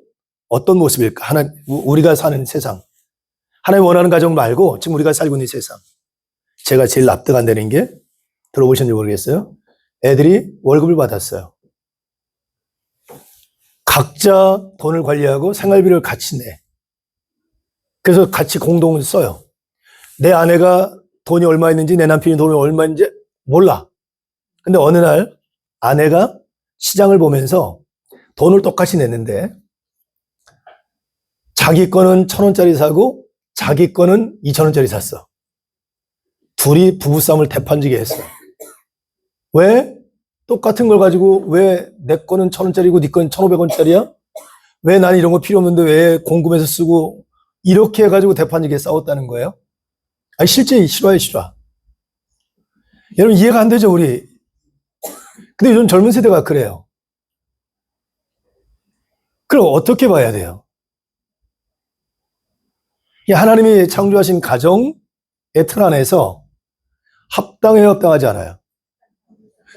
어떤 모습일까? 우리가 사는 세상. 하나님 원하는 가정 말고 지금 우리가 살고 있는 세상. 제가 제일 납득 안 되는 게, 들어보셨는지 모르겠어요. 애들이 월급을 받았어요. 각자 돈을 관리하고 생활비를 같이 내. 그래서 같이 공동을 써요. 내 아내가 돈이 얼마 있는지, 내 남편이 돈이 얼마 있는지 몰라. 근데 어느 날 아내가 시장을 보면서 돈을 똑같이 냈는데 자기 거는 1,000원짜리 사고 자기 거는 2,000원짜리 샀어. 둘이 부부싸움을 대판지게 했어. 왜? 똑같은 걸 가지고 왜 내 거는 1,000원짜리고 네 거는 1,500원짜리야? 왜 난 이런 거 필요 없는데 왜 공금해서 쓰고, 이렇게 해가지고 대판지게 싸웠다는 거예요. 아니, 실제 실화예요, 실화. 여러분 이해가 안 되죠, 우리. 근데 요즘 젊은 세대가 그래요. 그럼 어떻게 봐야 돼요? 하나님이 창조하신 가정의 틀 안에서 합당해요, 합당하지 않아요?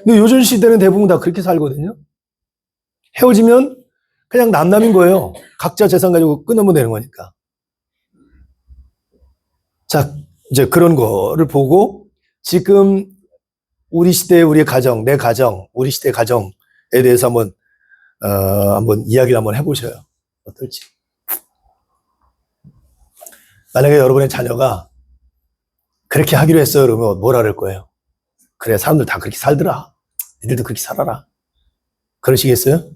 근데 요즘 시대는 대부분 다 그렇게 살거든요. 헤어지면 그냥 남남인 거예요. 각자 재산 가지고 끊으면 되는 거니까. 자, 이제 그런 거를 보고 지금 우리 시대의 우리의 가정, 내 가정, 우리 시대의 가정에 대해서 한번 이야기를 한번 해보셔요. 어떨지. 만약에 여러분의 자녀가 그렇게 하기로 했어요, 그러면 뭐라 그럴 거예요? 그래, 사람들 다 그렇게 살더라. 니들도 그렇게 살아라. 그러시겠어요?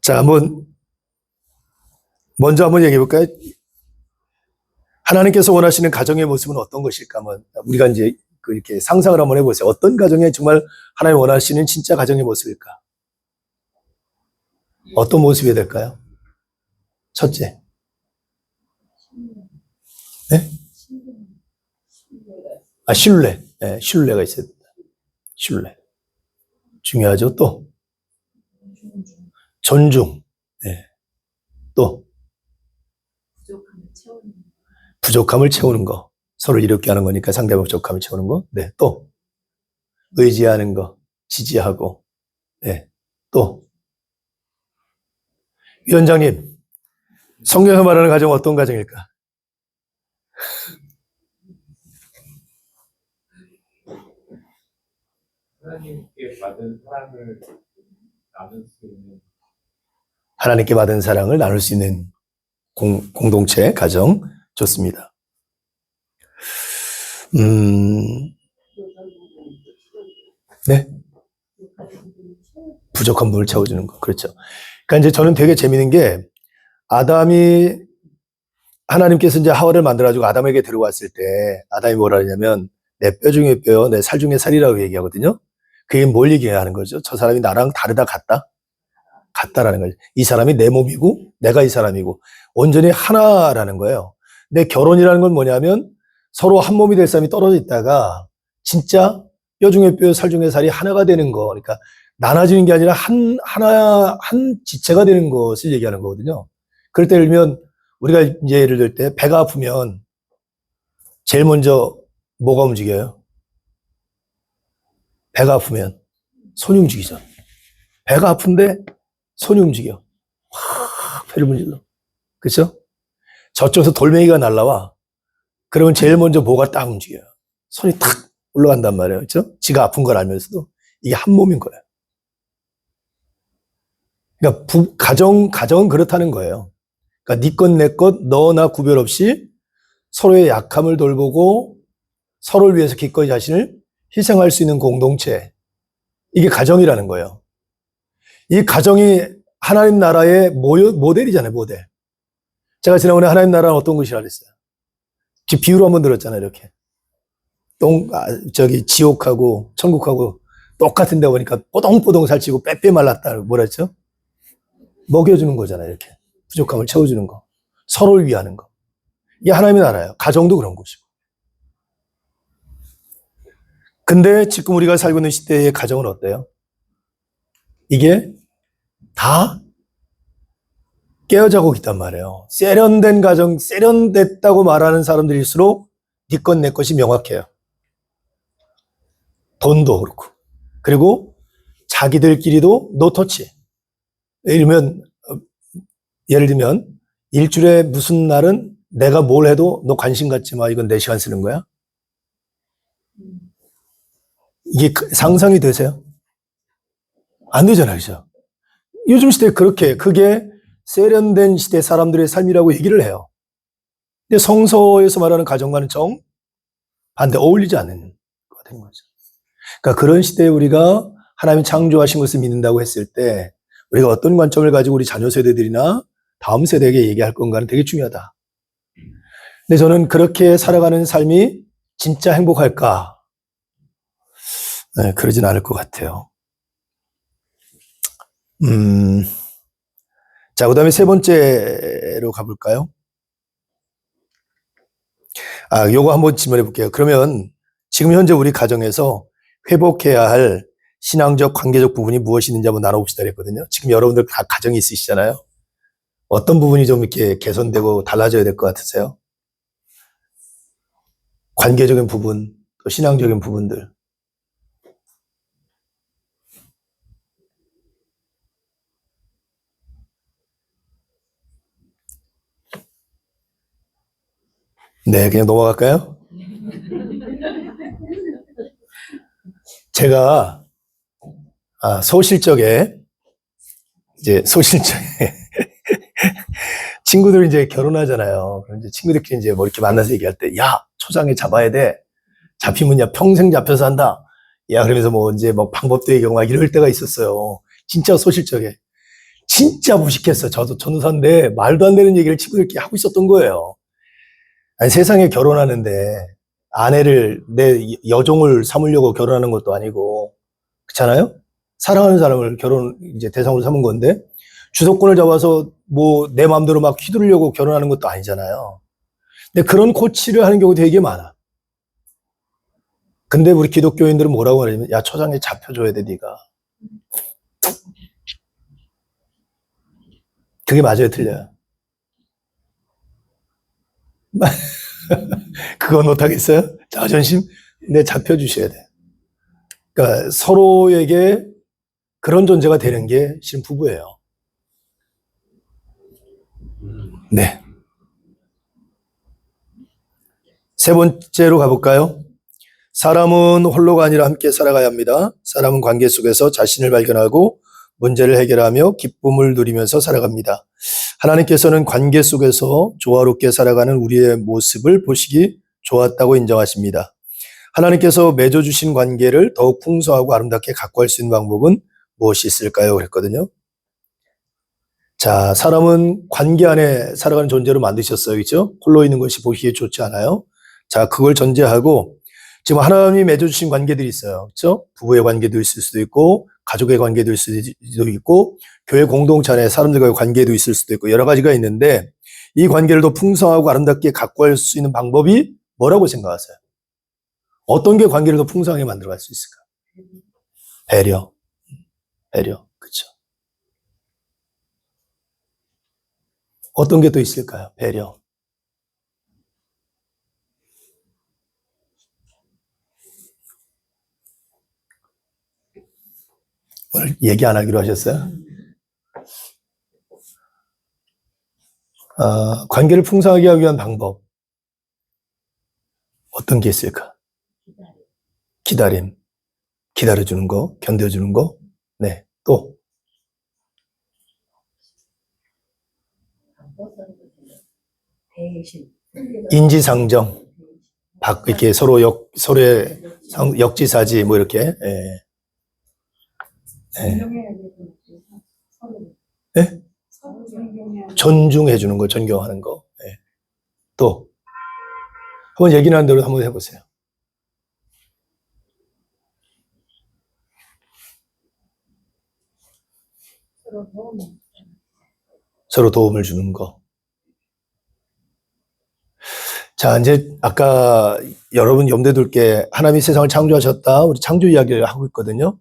자, 먼저 한번 얘기해 볼까요? 하나님께서 원하시는 가정의 모습은 어떤 것일까? 우리가 이제 이렇게 상상을 한번 해보세요. 어떤 가정에 정말 하나님 원하시는 진짜 가정의 모습일까? 어떤 모습이 될까요? 첫째. 네? 신뢰. 네, 신뢰가 있어야 된다. 신뢰. 중요하죠. 또. 존중. 네. 또. 부족함을 채우는 거. 서로를 이롭게 하는 거니까 상대방 부족함을 채우는 거. 네. 또. 의지하는 거. 지지하고. 네. 또. 위원장님, 성경에서 말하는 가정은 어떤 가정일까? 하나님께 받은 사랑을 나눌 수 있는, 하나님께 받은 사랑을 나눌 수 있는 공동체, 가정, 좋습니다. 네? 부족한 부분을 채워주는 거. 그렇죠. 그러니까 이제 저는 되게 재밌는 게, 하나님께서 이제 하와를 만들어가지고 아담에게 데려왔을 때, 아담이 뭐라 하냐면, 내 뼈 중에 뼈, 내 살 중에 살이라고 얘기하거든요. 그게 뭘 얘기하는 거죠? 저 사람이 나랑 다르다, 같다? 같다라는 거죠. 이 사람이 내 몸이고, 내가 이 사람이고, 온전히 하나라는 거예요. 근데 결혼이라는 건 뭐냐면, 서로 한 몸이 될 사람이 떨어져 있다가, 진짜 뼈 중에 뼈, 살 중에 살이 하나가 되는 거. 그러니까, 나눠지는 게 아니라 한 지체가 되는 것을 얘기하는 거거든요. 그럴 때 예를 들면, 우리가 이제 예를 들 때 배가 아프면, 제일 먼저 뭐가 움직여요? 배가 아프면 손이 움직이죠. 배가 아픈데 손이 움직여. 패를 문질러. 그렇죠? 저쪽에서 돌멩이가 날라와. 그러면 제일 먼저 뭐가 딱 움직여요. 손이 탁 올라간단 말이에요. 그렇죠? 지가 아픈 걸 알면서도 이게 한 몸인 거예요. 그러니까 가정은 그렇다는 거예요. 그러니까 네 것, 내 것, 너, 나 구별 없이 서로의 약함을 돌보고 서로를 위해서 기꺼이 자신을 희생할 수 있는 공동체. 이게 가정이라는 거예요. 이 가정이 하나님 나라의 모델이잖아요, 모델. 제가 지난번에 하나님 나라는 어떤 것이라 그랬어요. 비유로 한번 들었잖아요, 이렇게. 지옥하고 천국하고 똑같은 데 보니까 뽀동뽀동 살찌고 빼빼 말랐다. 뭐라 했죠? 먹여주는 거잖아요, 이렇게. 부족함을 채워주는 거. 서로를 위하는 거. 이게 하나님의 나라예요. 가정도 그런 것이고. 근데 지금 우리가 살고 있는 시대의 가정은 어때요? 이게 다 깨어자고 있단 말이에요. 세련된 가정, 세련됐다고 말하는 사람들일수록 네 것, 내 것이 명확해요. 돈도 그렇고. 그리고 자기들끼리도 노터치. 예를 들면 일주일에 무슨 날은 내가 뭘 해도 너 관심 갖지 마. 이건 내 시간 쓰는 거야. 이게 상상이 되세요? 안 되잖아요. 그죠? 요즘 시대에 그게 세련된 시대 사람들의 삶이라고 얘기를 해요. 근데 성서에서 말하는 가정과는 정반대, 어울리지 않는 것 같은 거죠. 그러니까 그런 시대에 우리가 하나님이 창조하신 것을 믿는다고 했을 때 우리가 어떤 관점을 가지고 우리 자녀 세대들이나 다음 세대에게 얘기할 건가는 되게 중요하다. 근데 저는 그렇게 살아가는 삶이 진짜 행복할까? 네, 그러진 않을 것 같아요. 자, 그 다음에 세 번째로 가볼까요? 요거 한번 질문해 볼게요. 그러면 지금 현재 우리 가정에서 회복해야 할 신앙적, 관계적 부분이 무엇이 있는지 한번 나눠봅시다 그랬거든요. 지금 여러분들 다 가정이 있으시잖아요. 어떤 부분이 좀 이렇게 개선되고 달라져야 될 것 같으세요? 관계적인 부분, 또 신앙적인 부분들. 네, 그냥 넘어갈까요? 제가 소실적에 친구들이 이제 결혼하잖아요. 그럼 이제 친구들끼리 이제 뭐 이렇게 만나서 얘기할 때, 야, 초장에 잡아야 돼. 잡히면 야, 평생 잡혀서 한다. 야, 그러면서 뭐 이제 뭐 방법도 얘기하고 막 이럴 때가 있었어요. 진짜 소실적에. 진짜 무식했어요. 저도 전도사인데 말도 안 되는 얘기를 친구들끼리 하고 있었던 거예요. 아니, 세상에 결혼하는데 아내를 내 여종을 삼으려고 결혼하는 것도 아니고, 그렇잖아요? 사랑하는 사람을 이제 대상으로 삼은 건데, 주도권을 잡아서 뭐 내 마음대로 막 휘두르려고 결혼하는 것도 아니잖아요. 근데 그런 코치를 하는 경우 되게 많아. 근데 우리 기독교인들은 뭐라고 하냐면, 야, 초장에 잡혀줘야 돼, 네가. 그게 맞아요, 틀려요? 그건 못하겠어요? 자존심? 네, 잡혀주셔야 돼. 그러니까 서로에게 그런 존재가 되는 게 지금 부부예요. 네. 세 번째로 가볼까요? 사람은 홀로가 아니라 함께 살아가야 합니다. 사람은 관계 속에서 자신을 발견하고 문제를 해결하며 기쁨을 누리면서 살아갑니다. 하나님께서는 관계 속에서 조화롭게 살아가는 우리의 모습을 보시기 좋았다고 인정하십니다. 하나님께서 맺어주신 관계를 더욱 풍성하고 아름답게 가꾸어 할 수 있는 방법은 무엇이 있을까요? 그랬거든요. 자, 사람은 관계 안에 살아가는 존재로 만드셨어요. 그렇죠? 홀로 있는 것이 보기에 좋지 않아요. 자, 그걸 전제하고 지금 하나님이 맺어주신 관계들이 있어요. 그렇죠? 부부의 관계도 있을 수도 있고 가족의 관계도 있을 수도 있고 교회 공동체 안에 사람들과의 관계도 있을 수도 있고 여러 가지가 있는데 이 관계를 더 풍성하고 아름답게 가꾸어 수 있는 방법이 뭐라고 생각하세요? 어떤 게 관계를 더 풍성하게 만들어갈 수 있을까? 배려. 그렇죠. 어떤 게 또 있을까요? 배려. 오늘 얘기 안 하기로 하셨어요? 관계를 풍성하게 하기 위한 방법. 어떤 게 있을까? 기다림. 기다려주는 거, 견뎌주는 거. 네. 또. 대신 인지상정. 이렇게 서로의 역지사지, 뭐 이렇게. 예. 예. 예? 존중해주는 거, 존경하는 거. 예. 또. 한번 얘기 나는 대로 한번 해보세요. 서로 도움을 주는 거. 자, 이제 아까 여러분 염두에 둘 게 하나님이 세상을 창조하셨다. 우리 창조 이야기를 하고 있거든요.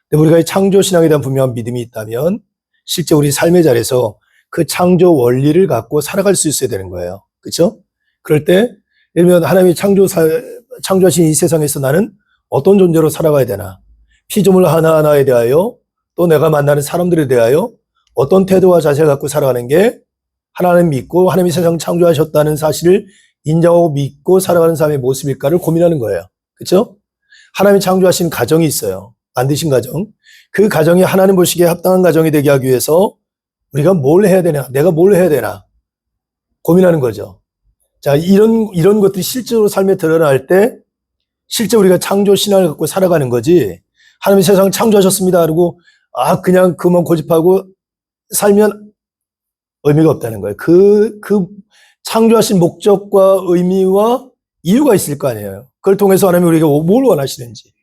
근데 우리가 이 창조 신앙에 대한 분명한 믿음이 있다면 실제 우리 삶의 자리에서 그 창조 원리를 갖고 살아갈 수 있어야 되는 거예요. 그렇죠? 그럴 때 예를 들면 하나님이 창조하신 이 세상에서 나는 어떤 존재로 살아가야 되나? 피조물 하나하나에 대하여 또 내가 만나는 사람들에 대하여 어떤 태도와 자세를 갖고 살아가는 게 하나님 믿고 하나님이 세상을 창조하셨다는 사실을 인정하고 믿고 살아가는 사람의 모습일까를 고민하는 거예요. 그렇죠? 하나님이 창조하신 가정이 있어요. 만드신 가정. 그 가정이 하나님 보시기에 합당한 가정이 되게 하기 위해서 우리가 뭘 해야 되나? 내가 뭘 해야 되나? 고민하는 거죠. 자, 이런 것들이 실제로 삶에 드러날 때 실제 우리가 창조 신앙을 갖고 살아가는 거지. 하나님이 세상을 창조하셨습니다. 그리고 그냥 그만 고집하고 살면 의미가 없다는 거예요. 그 창조하신 목적과 의미와 이유가 있을 거 아니에요. 그걸 통해서 하나님이 우리가 뭘 원하시는지.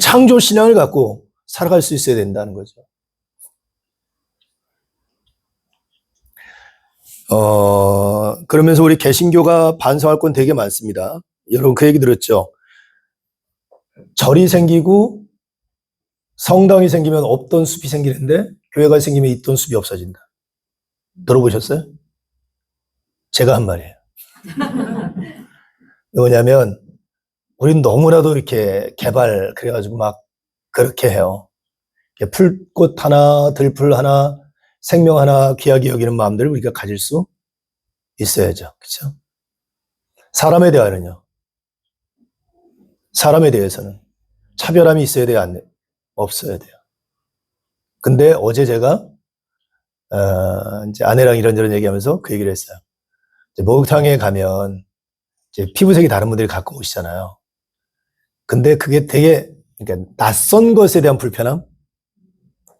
창조 신앙을 갖고 살아갈 수 있어야 된다는 거죠. 그러면서 우리 개신교가 반성할 건 되게 많습니다. 여러분 그 얘기 들었죠? 절이 생기고 성당이 생기면 없던 숲이 생기는데 교회가 생기면 있던 숲이 없어진다. 들어보셨어요? 제가 한 말이에요. 왜냐하면 우린 너무나도 이렇게 그래가지고 막 그렇게 해요. 풀꽃 하나, 들풀 하나, 생명 하나 귀하게 여기는 마음들을 우리가 가질 수 있어야죠. 그렇죠? 사람에 대하여는요. 사람에 대해서는 차별함이 있어야 돼요? 없어야 돼요. 근데 어제 제가 이제 아내랑 이런저런 얘기하면서 그 얘기를 했어요. 이제 목욕탕에 가면 이제 피부색이 다른 분들이 갖고 오시잖아요. 근데 그게 되게 그러니까 낯선 것에 대한 불편함?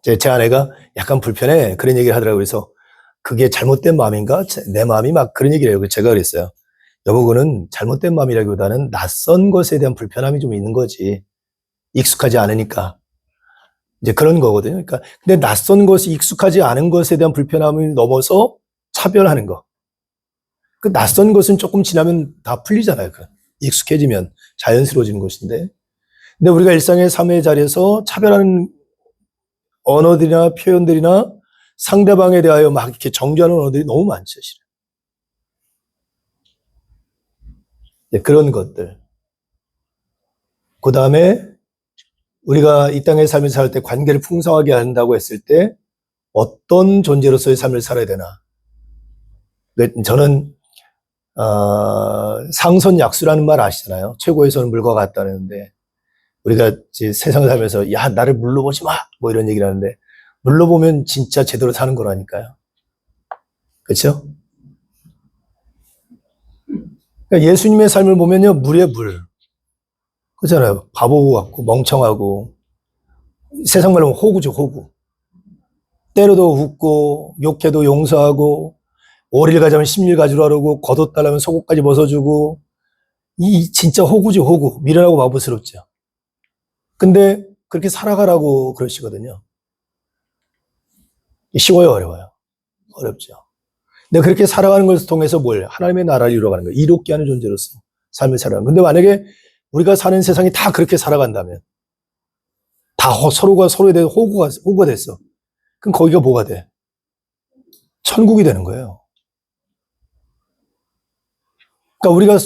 제 아내가 약간 불편해. 그런 얘기를 하더라고요. 그래서 그게 잘못된 마음인가? 내 마음이 막 그런 얘기를 해요. 제가 그랬어요. 여보, 그거는 잘못된 마음이라기보다는 낯선 것에 대한 불편함이 좀 있는 거지. 익숙하지 않으니까. 이제 그런 거거든요. 그러니까, 근데 낯선 것이 익숙하지 않은 것에 대한 불편함을 넘어서 차별하는 거. 그 낯선 것은 조금 지나면 다 풀리잖아요. 익숙해지면 자연스러워지는 것인데. 근데 우리가 일상의 삶의 자리에서 차별하는 언어들이나 표현들이나 상대방에 대하여 막 이렇게 정죄하는 언어들이 너무 많죠, 실은. 그런 것들. 그 다음에 우리가 이 땅의 삶을 살 때 관계를 풍성하게 한다고 했을 때 어떤 존재로서의 삶을 살아야 되나. 저는 상선약수라는 말 아시잖아요. 최고에서는 물과 같다는데 우리가 이제 세상을 살면서 야 나를 물러보지 마 뭐 이런 얘기를 하는데 물러보면 진짜 제대로 사는 거라니까요. 그렇죠? 그러니까 예수님의 삶을 보면요 물에 물 그렇잖아요. 바보 같고 멍청하고 세상 말로 하면 호구죠 호구. 때려도 웃고 욕해도 용서하고 오리를 가자면 십리를 가지러 하려고 겉옷달라면 속옷까지 벗어주고 이 진짜 호구죠 호구. 미련하고 바보스럽죠. 근데 그렇게 살아가라고 그러시거든요. 쉬워요 어려워요? 어렵죠. 근데 그렇게 살아가는 것을 통해서 하나님의 나라를 이루어가는 거예요. 이롭게 하는 존재로서 삶을 살아가는 거예요. 근데 만약에 우리가 사는 세상이 다 그렇게 살아간다면 다 서로가 서로에 대해 호구가 됐어. 그럼 거기가 뭐가 돼? 천국이 되는 거예요. 그러니까 우리가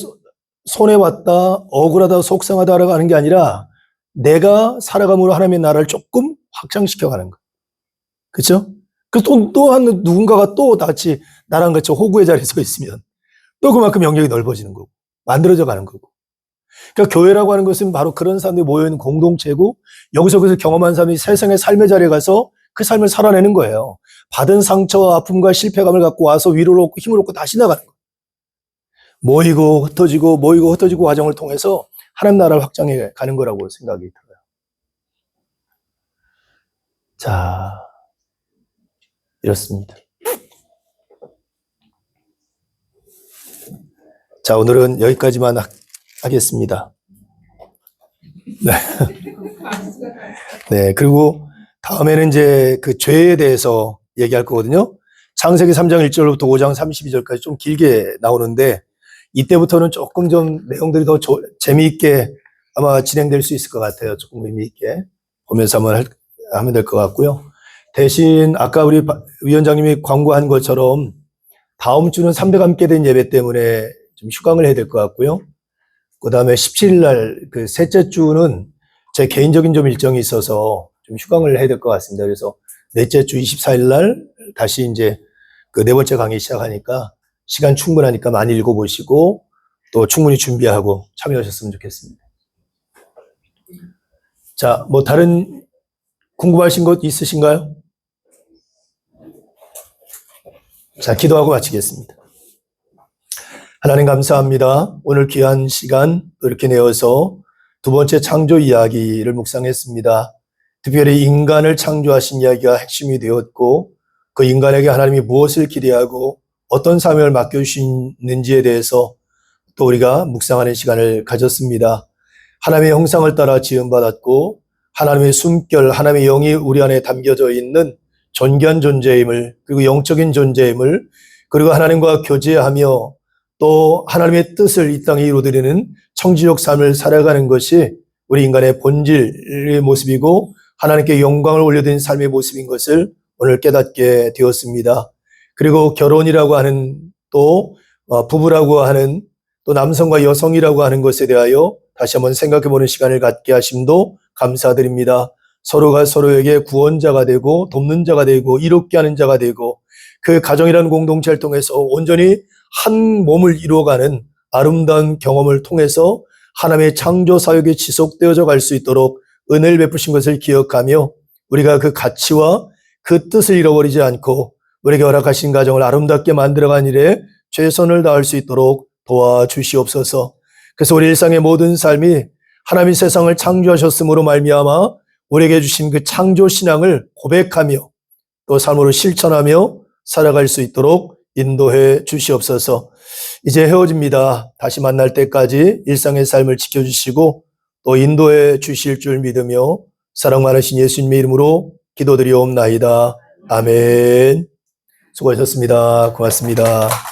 손해봤다, 억울하다, 속상하다라고 하는 게 아니라 내가 살아감으로 하나님의 나라를 조금 확장시켜가는 거예요. 그렇죠? 그래서 또 누군가가 또 같이 나랑 같이 호구의 자리에 서 있으면 또 그만큼 영역이 넓어지는 거고 만들어져 가는 거고. 그러니까 교회라고 하는 것은 바로 그런 사람들이 모여있는 공동체고 여기서 그것을 경험한 사람이 세상의 삶의 자리에 가서 그 삶을 살아내는 거예요. 받은 상처와 아픔과 실패감을 갖고 와서 위로를 얻고 힘을 얻고 다시 나가는 거예요. 모이고 흩어지고 과정을 통해서 하나님 나라를 확장해 가는 거라고 생각이 들어요. 자, 이렇습니다. 자, 오늘은 여기까지만 하겠습니다. 네. 네, 그리고 다음에는 이제 그 죄에 대해서 얘기할 거거든요. 창세기 3장 1절부터 5장 32절까지 좀 길게 나오는데 이때부터는 조금 좀 내용들이 더 재미있게 아마 진행될 수 있을 것 같아요. 조금 의미 있게 보면서 한번 하면 될 것 같고요. 대신 아까 우리 위원장님이 광고한 것처럼 다음 주는 300 함께 된 예배 때문에 좀 휴강을 해야 될 것 같고요. 그 다음에 17일 날 그 셋째 주는 제 개인적인 좀 일정이 있어서 좀 휴강을 해야 될 것 같습니다. 그래서 넷째 주 24일 날 다시 이제 그 네 번째 강의 시작하니까 시간 충분하니까 많이 읽어보시고 또 충분히 준비하고 참여하셨으면 좋겠습니다. 자, 뭐 다른 궁금하신 것 있으신가요? 자, 기도하고 마치겠습니다. 하나님 감사합니다. 오늘 귀한 시간 이렇게 내어서 두 번째 창조 이야기를 묵상했습니다. 특별히 인간을 창조하신 이야기가 핵심이 되었고 그 인간에게 하나님이 무엇을 기대하고 어떤 사명을 맡겨주시는지에 대해서 또 우리가 묵상하는 시간을 가졌습니다. 하나님의 형상을 따라 지음받았고 하나님의 숨결, 하나님의 영이 우리 안에 담겨져 있는 존귀한 존재임을, 그리고 영적인 존재임을, 그리고 하나님과 교제하며 또 하나님의 뜻을 이 땅에 이루어드리는 청지적 삶을 살아가는 것이 우리 인간의 본질의 모습이고 하나님께 영광을 올려드리는 삶의 모습인 것을 오늘 깨닫게 되었습니다. 그리고 결혼이라고 하는 또 부부라고 하는 또 남성과 여성이라고 하는 것에 대하여 다시 한번 생각해보는 시간을 갖게 하심도 감사드립니다. 서로가 서로에게 구원자가 되고 돕는 자가 되고 이롭게 하는 자가 되고 그 가정이라는 공동체를 통해서 온전히 한 몸을 이루어가는 아름다운 경험을 통해서 하나님의 창조 사역이 지속되어져 갈 수 있도록 은혜를 베푸신 것을 기억하며 우리가 그 가치와 그 뜻을 잃어버리지 않고 우리에게 허락하신 가정을 아름답게 만들어간 일에 최선을 다할 수 있도록 도와주시옵소서. 그래서 우리 일상의 모든 삶이 하나님이 세상을 창조하셨음으로 말미암아 우리에게 주신 그 창조 신앙을 고백하며 또 삶으로 실천하며 살아갈 수 있도록 인도해 주시옵소서. 이제 헤어집니다. 다시 만날 때까지 일상의 삶을 지켜주시고 또 인도해 주실 줄 믿으며 사랑 많으신 예수님의 이름으로 기도드리옵나이다. 아멘. 수고하셨습니다. 고맙습니다.